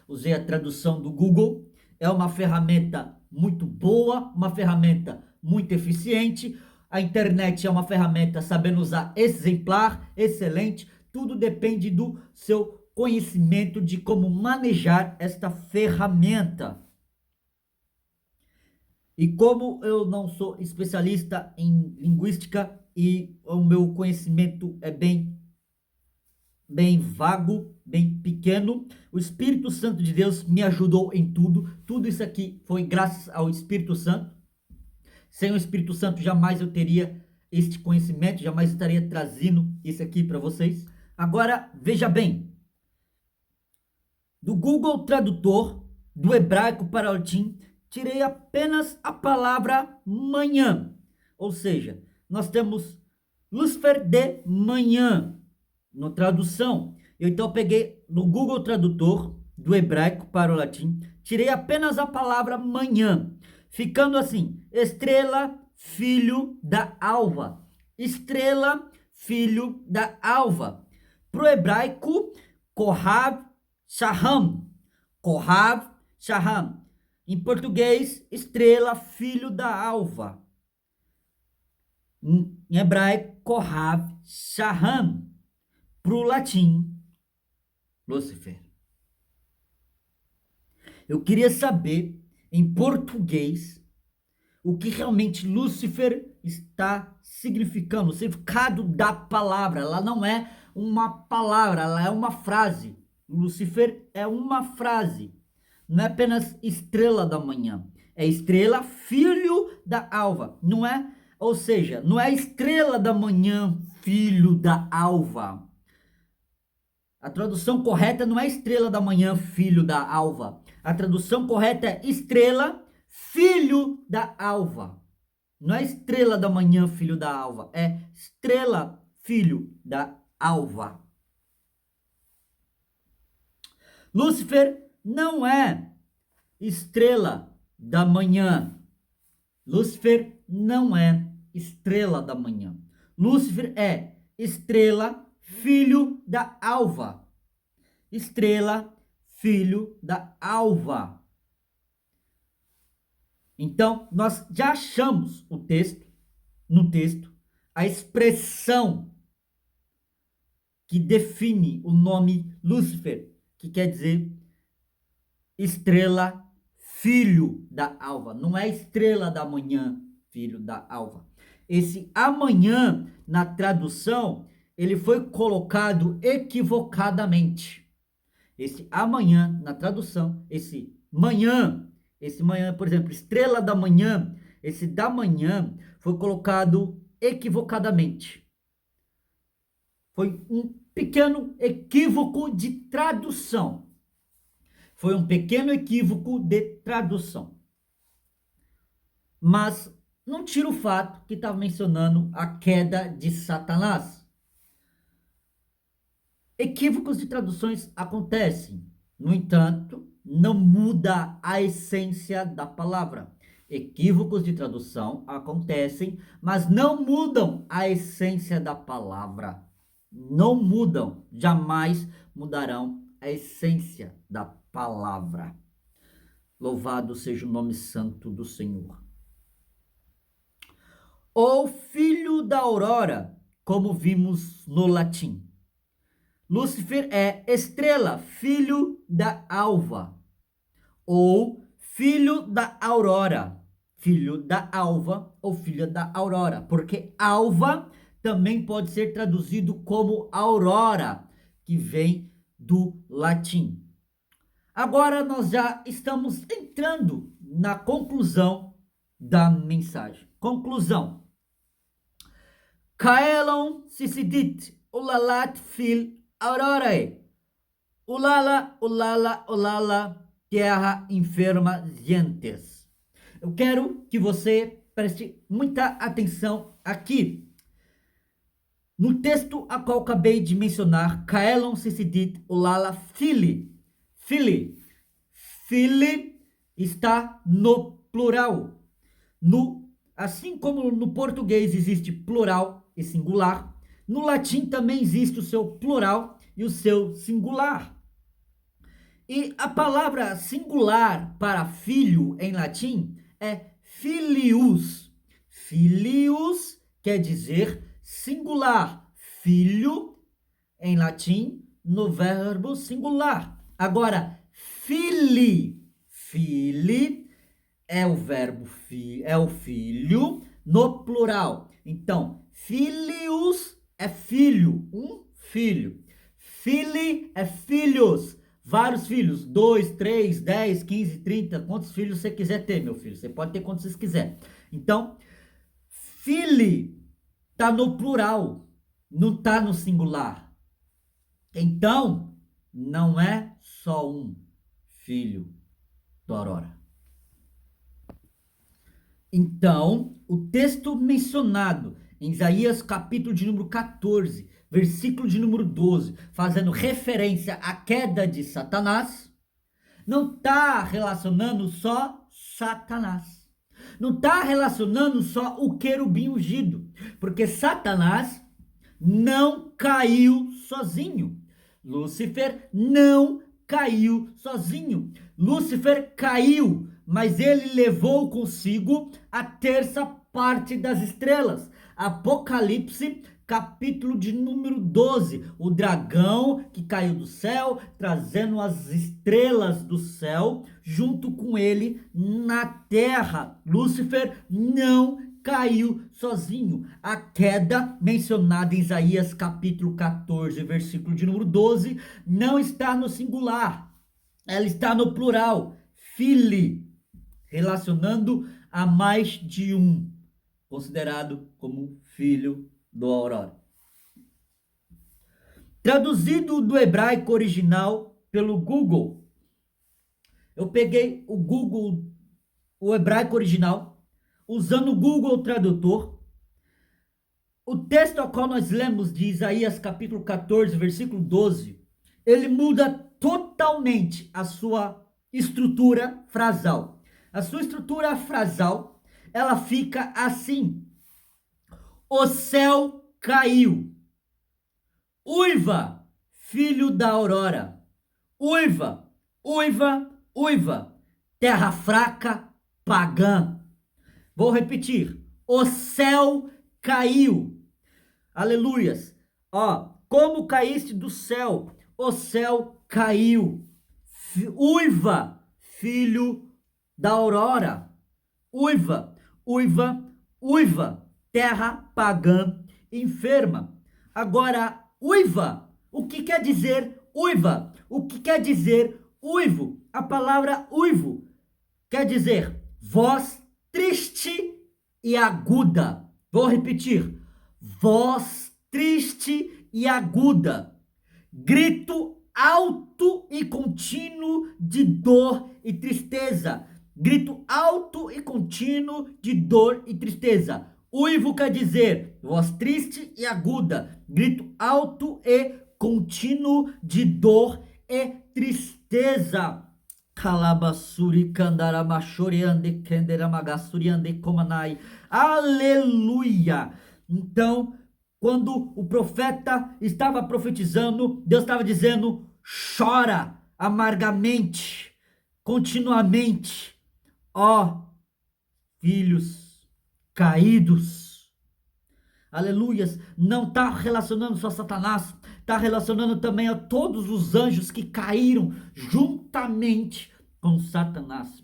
usei a tradução do Google. É uma ferramenta muito boa, uma ferramenta muito eficiente. A internet é uma ferramenta sabendo usar exemplar, excelente. Tudo depende do seu conhecimento de como manejar esta ferramenta. E como eu não sou especialista em linguística e o meu conhecimento é bem vago, bem pequeno, o Espírito Santo de Deus me ajudou em tudo. Tudo isso aqui foi graças ao Espírito Santo. Sem o Espírito Santo jamais eu teria este conhecimento, jamais estaria trazendo isso aqui para vocês. Agora, veja bem, do Google Tradutor, do hebraico para o latim, tirei apenas a palavra manhã. Ou seja, nós temos Lúcifer de manhã, na tradução. Eu então peguei no Google Tradutor, do hebraico para o latim, tirei apenas a palavra manhã, ficando assim: estrela, filho da alva. Estrela, filho da alva. Para o hebraico, Kohav Shaham. Kohav Shaham. Em português, estrela, filho da alva. Em hebraico, Kohav Shaham. Para o latim, Lúcifer. Eu queria saber, em português, o que realmente Lúcifer está significando, o significado da palavra. Ela não é uma palavra, ela é uma frase. Lúcifer é uma frase. Não é apenas estrela da manhã. É estrela, filho da alva. Não é, ou seja, não é estrela da manhã, filho da alva. A tradução correta não é estrela da manhã, filho da alva. A tradução correta é estrela, filho da alva. Não é estrela da manhã, filho da alva. É estrela, filho da alva. Lúcifer não é estrela da manhã. Lúcifer não é estrela da manhã. Lúcifer é estrela, filho da alva. Estrela, filho da alva. Então, nós já achamos no texto, a expressão que define o nome Lúcifer, que quer dizer estrela, filho da alva. Não é estrela da manhã, filho da alva. Esse amanhã, na tradução, ele foi colocado equivocadamente. Esse amanhã, na tradução, esse manhã, por exemplo, estrela da manhã, esse da manhã foi colocado equivocadamente. Foi um pequeno equívoco de tradução. Foi um pequeno equívoco de tradução. Mas não tira o fato que estava mencionando a queda de Satanás. Equívocos de traduções acontecem. No entanto, não muda a essência da palavra. Equívocos de tradução acontecem, mas não mudam a essência da palavra. Não mudam, jamais mudarão a essência da palavra. Louvado seja o nome santo do Senhor. Ou filho da aurora, como vimos no latim. Lúcifer é estrela, filho da alva. Ou filho da aurora. Filho da alva ou filha da aurora. Porque alva também pode ser traduzido como aurora, que vem do latim. Agora nós já estamos entrando na conclusão da mensagem. Conclusão. Kaelon sisidit ulalat fil aurorae. Ulala, ulala, ulala, terra enferma gentes. Eu quero que você preste muita atenção aqui. No texto a qual acabei de mencionar, Kaelon sisidit ulala fili. Fili. Fili está no plural. Assim como no português existe plural e singular, no latim também existe o seu plural e o seu singular. E a palavra singular para filho em latim é filius. Filius quer dizer singular. Filho em latim no verbo singular. Agora, fili é o verbo é o filho no plural. Então, filhos é filho, um filho. Fili é filhos, vários filhos, 2, 3, 10, 15, 30, quantos filhos você quiser ter, meu filho. Você pode ter quantos você quiser. Então, fili tá no plural, não tá no singular. Então, não é só um filho do Aurora. Então, o texto mencionado em Isaías capítulo de número 14, versículo de número 12, fazendo referência à queda de Satanás, não está relacionando só Satanás. Não está relacionando só o querubim ungido, porque Satanás não caiu sozinho. Lúcifer não caiu sozinho. Lúcifer caiu, mas ele levou consigo a terça parte das estrelas. Apocalipse, capítulo de número 12. O dragão que caiu do céu, trazendo as estrelas do céu junto com ele na terra. Lúcifer não caiu sozinho. A queda mencionada em Isaías capítulo 14, versículo de número 12, não está no singular. Ela está no plural. Fili, relacionando a mais de um, considerado como filho do Aurora. Traduzido do hebraico original pelo Google. Eu peguei o Google, o hebraico original, usando o Google Tradutor. O texto ao qual nós lemos de Isaías capítulo 14, versículo 12, ele muda totalmente a sua estrutura frasal. A sua estrutura frasal, ela fica assim: o céu caiu. Uiva, filho da aurora. Uiva, uiva, uiva. Terra fraca, pagã. Vou repetir. O céu caiu. Aleluias. Ó, como caíste do céu, o céu caiu. Uiva, filho da aurora. Uiva, uiva, uiva. Terra pagã, enferma. Agora, uiva, o que quer dizer uiva? O que quer dizer uivo? A palavra uivo quer dizer voz triste e aguda. Vou repetir: voz triste e aguda. Grito alto e contínuo de dor e tristeza. Grito alto e contínuo de dor e tristeza. Uivo quer dizer voz triste e aguda, grito alto e contínuo de dor e tristeza. Kalabasuri kandaramashoriande kenderamagasuriande komanai. Aleluia! Então, quando o profeta estava profetizando, Deus estava dizendo: chora amargamente, continuamente, ó filhos caídos. Aleluias. Não está relacionando só a Satanás, está relacionando também a todos os anjos que caíram juntamente com Satanás.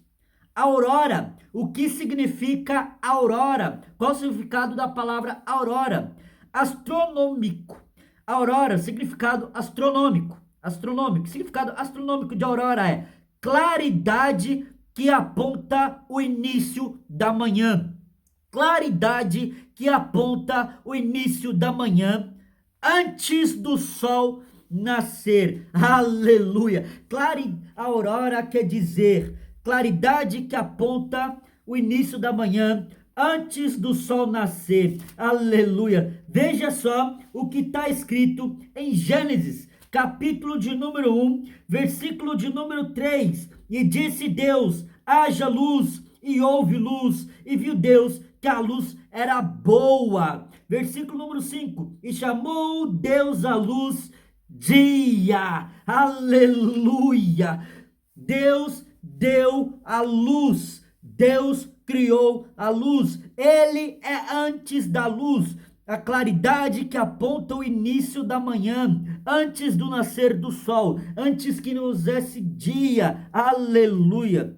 Aurora, o que significa aurora? Qual o significado da palavra aurora? Astronômico. Aurora, significado astronômico. Astronômico. Significado astronômico de aurora é claridade que aponta o início da manhã. Claridade que aponta o início da manhã antes do sol nascer. Aleluia! Aurora quer dizer claridade que aponta o início da manhã antes do sol nascer. Aleluia! Veja só o que está escrito em Gênesis, capítulo de número 1, versículo de número 3. E disse Deus: haja luz, e houve luz, e viu Deus que a luz era boa. Versículo número 5. E chamou Deus a luz dia. Aleluia. Deus deu a luz. Deus criou a luz. Ele é antes da luz. A claridade que aponta o início da manhã, antes do nascer do sol, antes que nos desse dia. Aleluia.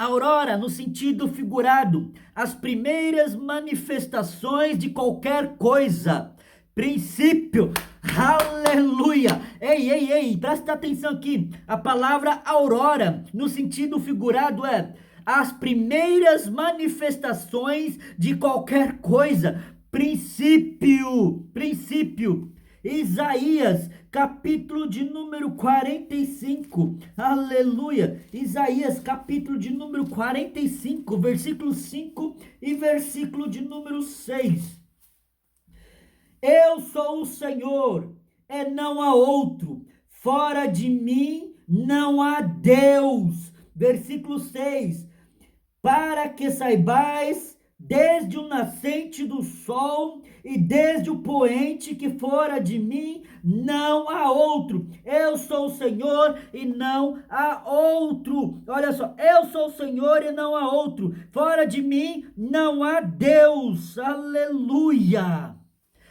Aurora, no sentido figurado, as primeiras manifestações de qualquer coisa. Princípio, aleluia. Ei, ei, ei, presta atenção aqui. A palavra aurora, no sentido figurado, é as primeiras manifestações de qualquer coisa. Princípio, princípio. Isaías, capítulo de número 45, aleluia. Isaías, capítulo de número 45, versículo 5 e versículo de número 6. Eu sou o Senhor, e não há outro, fora de mim não há Deus. Versículo 6, para que saibais, desde o nascente do sol e desde o poente, que fora de mim não há outro. Eu sou o Senhor e não há outro. Olha só, eu sou o Senhor e não há outro. Fora de mim não há Deus. Aleluia.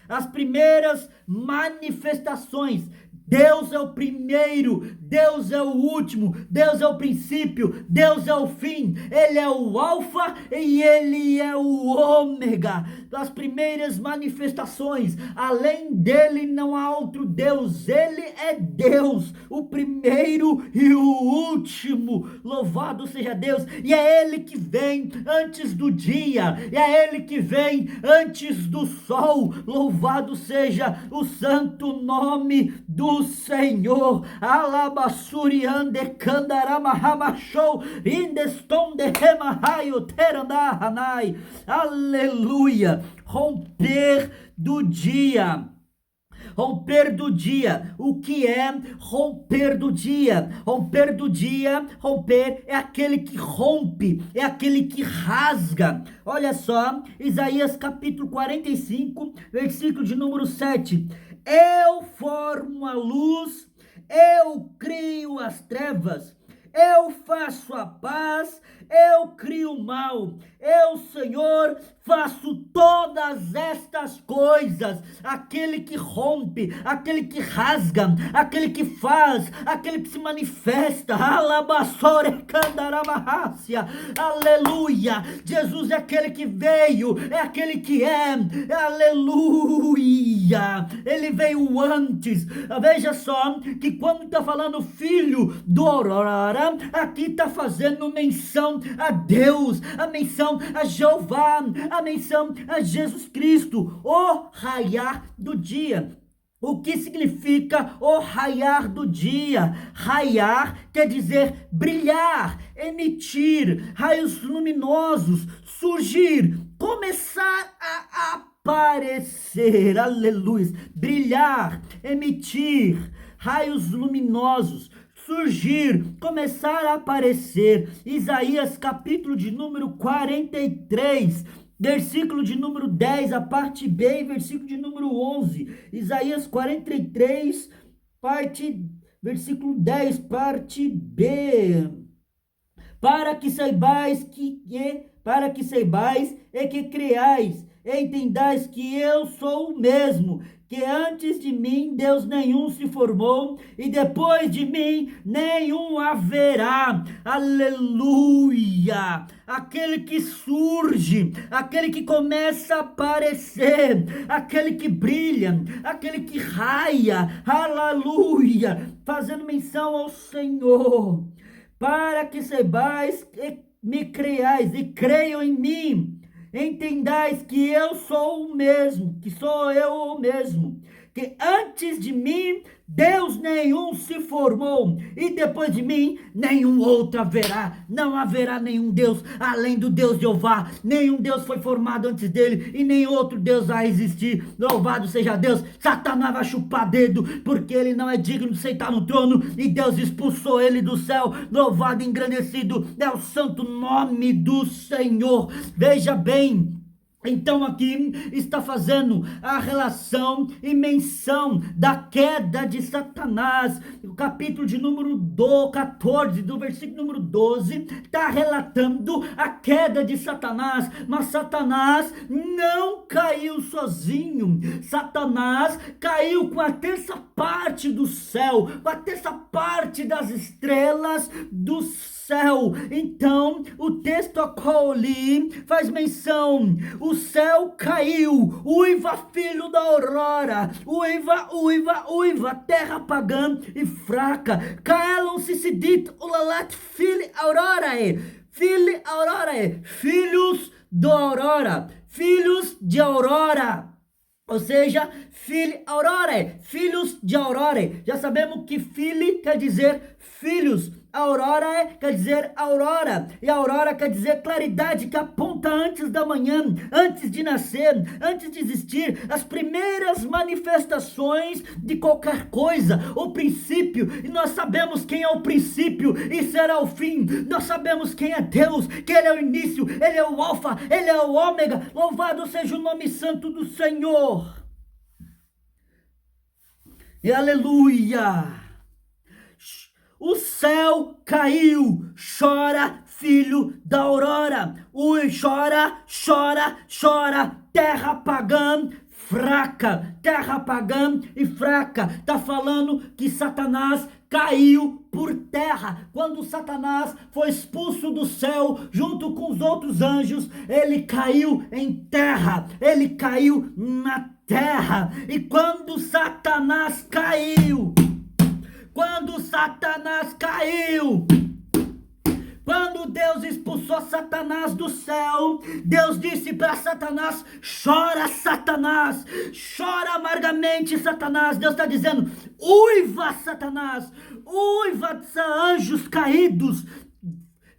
As primeiras manifestações. Deus é o primeiro, Deus é o último, Deus é o princípio, Deus é o fim, Ele é o alfa e Ele é o ômega. Das primeiras manifestações, além dele não há outro Deus, Ele é Deus, o primeiro e o último. Louvado seja Deus. E é Ele que vem antes do dia, e é Ele que vem antes do sol. Louvado seja o santo nome do Senhor. Alabassuri ande candaramahamashow indestonde remahaio terandahanai. Aleluia. Romper do dia. Romper do dia. O que é romper do dia? Romper do dia, romper é aquele que rompe, é aquele que rasga. Olha só, Isaías capítulo 45, versículo de número 7. Eu formo a luz, eu crio as trevas, eu faço a paz, eu crio o mal, eu, Senhor, faço todas estas coisas. Aquele que rompe, aquele que rasga, aquele que faz, aquele que se manifesta. Alabassore candaramahácia. Aleluia. Jesus é aquele que veio, é aquele que é. Aleluia. Ele veio antes. Veja só que quando está falando filho do Aurora, aqui está fazendo menção a Deus, a menção a Jeová, a menção a Jesus Cristo, o raiar do dia. O que significa o raiar do dia? Raiar quer dizer brilhar, emitir, raios luminosos, surgir, começar a aparecer, aleluia, brilhar, emitir, raios luminosos, surgir, começar a aparecer. Isaías capítulo de número 43, versículo de número 10, a parte B, e versículo de número 11. Isaías 43, versículo 10, parte B. Para que saibais e que creais, e entendais que eu sou o mesmo, que antes de mim Deus nenhum se formou, e depois de mim nenhum haverá. Aleluia! Aquele que surge, aquele que começa a aparecer, aquele que brilha, aquele que raia, aleluia! Fazendo menção ao Senhor, para que saibais e me creais e creiam em mim, entendais que eu sou o mesmo, que sou eu o mesmo, que antes de mim Deus nenhum se formou, e depois de mim nenhum outro haverá. Não haverá nenhum Deus além do Deus Jeová. Nenhum Deus foi formado antes dele, e nem outro Deus vai existir. Louvado seja Deus. Satanás vai chupar dedo, porque ele não é digno de sentar no trono, e Deus expulsou ele do céu. Louvado e engrandecido é o santo nome do Senhor. Veja bem, então aqui está fazendo a relação e menção da queda de Satanás. O capítulo de número 14, do versículo número 12, está relatando a queda de Satanás. Mas Satanás não caiu sozinho. Satanás caiu com a terça parte do céu, com a terça parte das estrelas do céu. céu. Então, o texto a qual eu li faz menção: o céu caiu, uiva filho da aurora, uiva, uiva, uiva, terra pagã e fraca, caelam-se sidit ulalat filho aurorae, filhos do aurora, filhos de aurora. Ou seja, filhos de aurora. Já sabemos que filho quer dizer filhos, aurora quer dizer aurora, e aurora quer dizer claridade que aponta antes da manhã, antes de nascer, antes de existir, as primeiras manifestações de qualquer coisa, o princípio, e nós sabemos quem é o princípio e será o fim, nós sabemos quem é Deus, que Ele é o início, Ele é o alfa, Ele é o ômega, louvado seja o nome santo do Senhor. E aleluia! O céu caiu, chora, filho da aurora. Ui, chora, chora, chora, terra pagã, fraca, terra pagã e fraca. Tá falando que Satanás caiu por terra. Quando Satanás foi expulso do céu, junto com os outros anjos, ele caiu em terra, ele caiu na terra. E quando Satanás caiu, quando Deus expulsou Satanás do céu, Deus disse para Satanás: chora, Satanás, chora amargamente, Satanás. Deus está dizendo: uiva, Satanás, uiva, anjos caídos,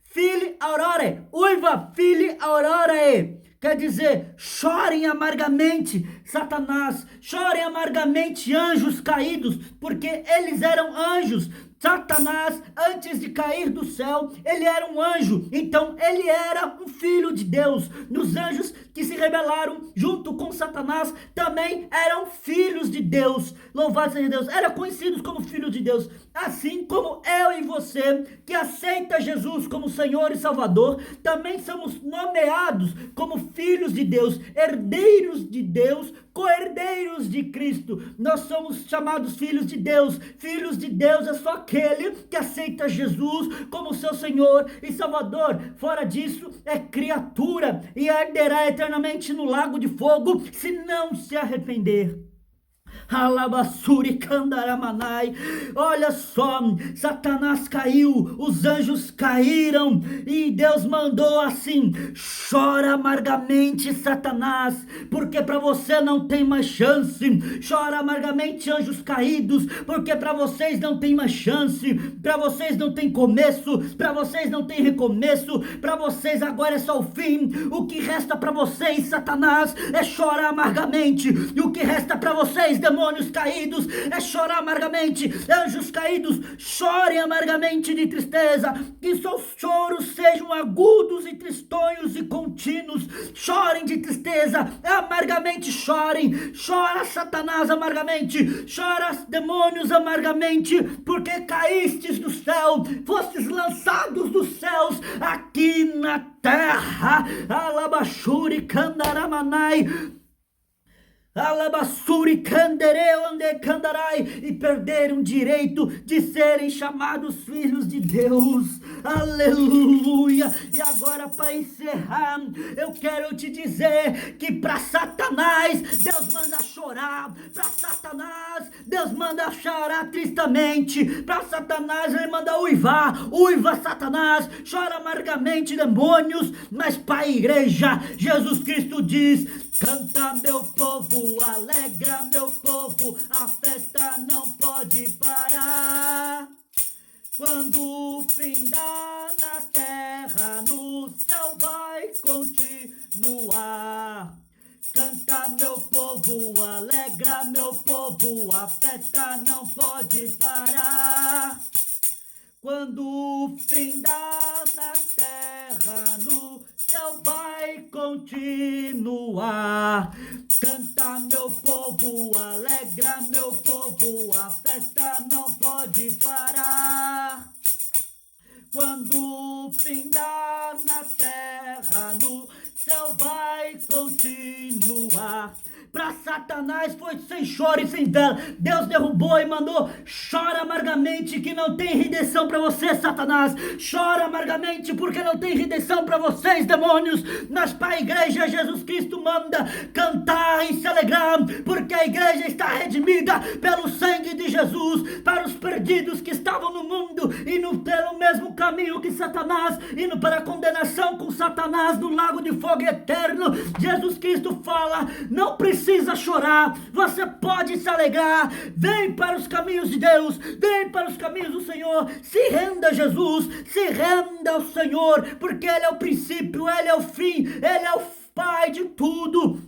filho aurora, uiva, filho aurora. Quer dizer, chorem amargamente, Satanás, chorem amargamente, anjos caídos, porque eles eram anjos. Satanás, antes de cair do céu, ele era um anjo, então ele era um filho de Deus. Os anjos que se rebelaram junto com Satanás também eram filhos de Deus. Louvado seja Deus, eram conhecidos como filhos de Deus. Assim como eu e você, que aceita Jesus como Senhor e Salvador, também somos nomeados como filhos de Deus, herdeiros de Deus, co-herdeiros de Cristo. Nós somos chamados filhos de Deus. Filhos de Deus é só aquele que aceita Jesus como seu Senhor e Salvador. Fora disso, é criatura e arderá eternamente no lago de fogo se não se arrepender. Alabassuri Kandaramanai. Olha só, Satanás caiu, os anjos caíram e Deus mandou assim: chora amargamente, Satanás, porque para você não tem mais chance. Chora amargamente, anjos caídos, porque para vocês não tem mais chance, para vocês não tem começo, para vocês não tem recomeço, para vocês agora é só o fim. O que resta para vocês, Satanás, é chorar amargamente. E o que resta para vocês, demônios caídos, é chorar amargamente. Anjos caídos, chorem amargamente de tristeza, que seus choros sejam agudos e tristonhos e contínuos. Chorem de tristeza, amargamente chorem. Chora, Satanás, amargamente. Chora, demônios, amargamente, porque caístes do céu, fostes lançados dos céus aqui na terra. Alabashuri Kandaramanai. Alabassuri Kandereu ande Kandarai, e perderam o direito de serem chamados filhos de Deus. Aleluia! E agora, para encerrar, eu quero te dizer que para Satanás Deus manda chorar, para Satanás Deus manda chorar tristamente, para Satanás Ele manda uivar, uiva Satanás, chora amargamente, demônios, mas para a igreja Jesus Cristo diz: canta, meu povo, alegra, meu povo, a festa não pode parar. Quando findar na terra, no céu vai continuar. Canta, meu povo, alegra, meu povo, a festa não pode parar. Quando findar na terra, no céu vai continuar. Canta, meu povo, alegra, meu povo, a festa não pode parar. Quando findar na terra, no céu vai continuar. para Satanás foi sem choro e sem vela. Deus derrubou e mandou: chora amargamente que não tem redenção para você, Satanás. Chora amargamente porque não tem redenção para vocês, demônios. Mas para a igreja, Jesus Cristo manda cantar e se alegrar, porque a igreja está redimida pelo sangue de Jesus. Para os perdidos que estavam no mundo, indo pelo mesmo caminho que Satanás, indo para a condenação com Satanás no lago de fogo eterno, Jesus Cristo fala: não precisa chorar, você pode se alegrar. Vem para os caminhos de Deus, vem para os caminhos do Senhor, se renda a Jesus, se renda ao Senhor, porque Ele é o princípio, Ele é o fim, Ele é o Pai de tudo.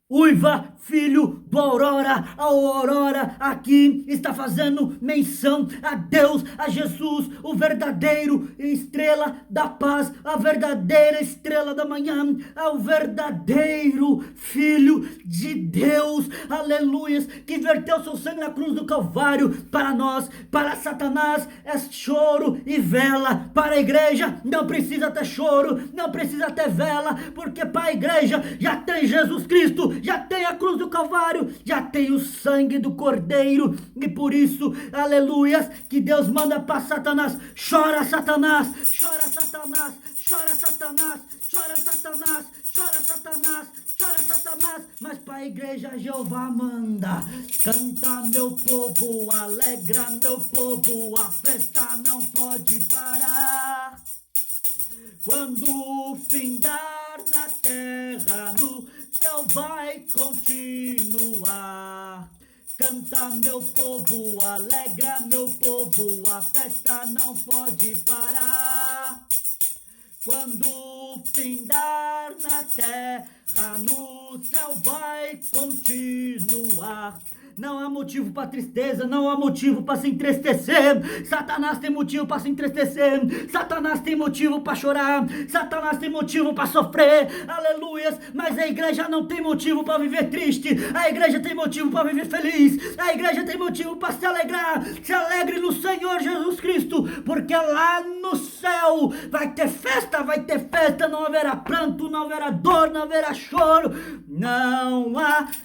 Uiva, filho do Aurora, a Aurora aqui está fazendo menção a Deus, a Jesus, o verdadeiro estrela da paz, a verdadeira estrela da manhã, ao verdadeiro Filho de Deus, aleluias, que verteu seu sangue na cruz do Calvário para nós. Para Satanás é choro e vela, para a igreja não precisa ter choro, não precisa ter vela, porque para a igreja já tem Jesus Cristo, já tem a cruz do Calvário, já tem o sangue do Cordeiro, e por isso, aleluias, que Deus manda para Satanás: chora Satanás, chora Satanás, chora Satanás, chora Satanás, chora Satanás, chora Satanás. Mas para a igreja Jeová manda: canta meu povo, alegra meu povo, a festa não pode parar. Quando findar na terra, no céu vai continuar. Canta meu povo, alegra meu povo, a festa não pode parar. Quando findar na terra, no céu vai continuar. Não há motivo para tristeza, não há motivo para se entristecer. Satanás tem motivo para se entristecer, Satanás tem motivo para chorar, Satanás tem motivo para sofrer, aleluias. Mas a igreja não tem motivo para viver triste, a igreja tem motivo para viver feliz, a igreja tem motivo para se alegrar. Se alegre no Senhor Jesus Cristo, porque lá no céu vai ter festa, não haverá pranto, não haverá dor, não haverá choro, não haverá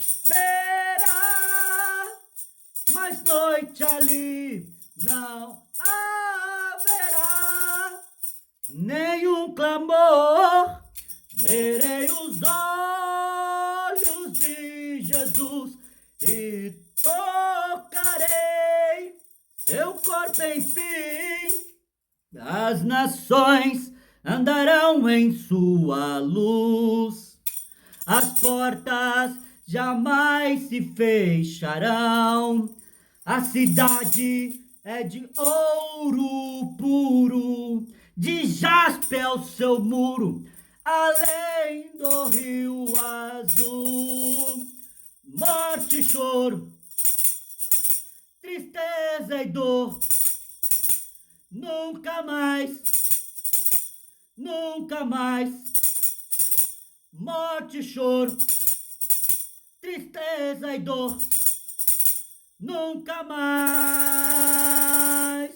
mais noite ali, não haverá nenhum clamor. Verei os olhos de Jesus e tocarei seu corpo, enfim. As nações andarão em sua luz, as portas jamais se fecharão. A cidade é de ouro puro, de jaspe é o seu muro, além do rio azul. Morte e choro, tristeza e dor, nunca mais, nunca mais. Morte e choro, tristeza e dor, nunca mais,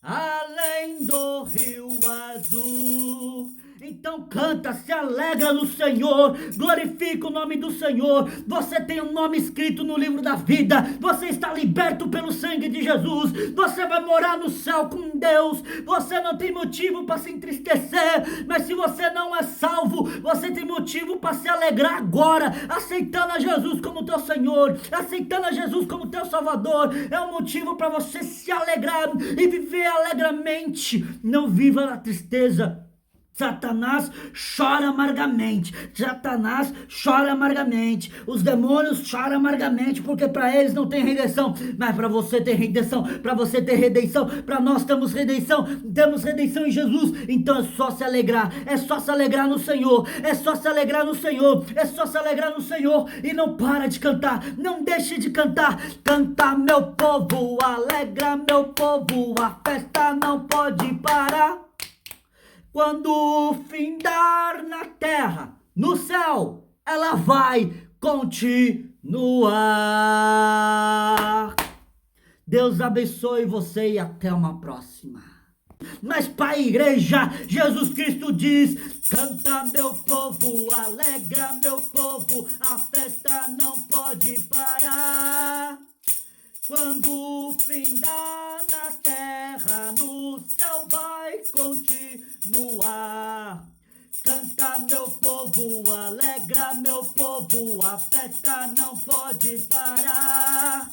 além do rio azul. Então canta, se alegra no Senhor, glorifica o nome do Senhor. Você tem um nome escrito no livro da vida, você está liberto pelo sangue de Jesus, você vai morar no céu com Deus. Você não tem motivo para se entristecer, mas se você não é salvo, você tem motivo para se alegrar agora, aceitando a Jesus como teu Senhor, aceitando a Jesus como teu Salvador. É um motivo para você se alegrar e viver alegremente. Não viva na tristeza. Satanás chora amargamente, Satanás chora amargamente, os demônios choram amargamente, porque para eles não tem redenção, mas para você tem redenção, para você ter redenção, para nós temos redenção em Jesus. Então é só se alegrar, é só se alegrar no Senhor, é só se alegrar no Senhor, é só se alegrar no Senhor. E não para de cantar, não deixe de cantar. Canta meu povo, alegra meu povo, a festa não pode parar. Quando findar na terra, no céu, ela vai continuar. Deus abençoe você e até uma próxima. Mas para a igreja, Jesus Cristo diz: canta meu povo, alegra meu povo, a festa não pode parar. Quando o fim dá na terra, no céu vai continuar. Canta meu povo, alegra meu povo, a festa não pode parar.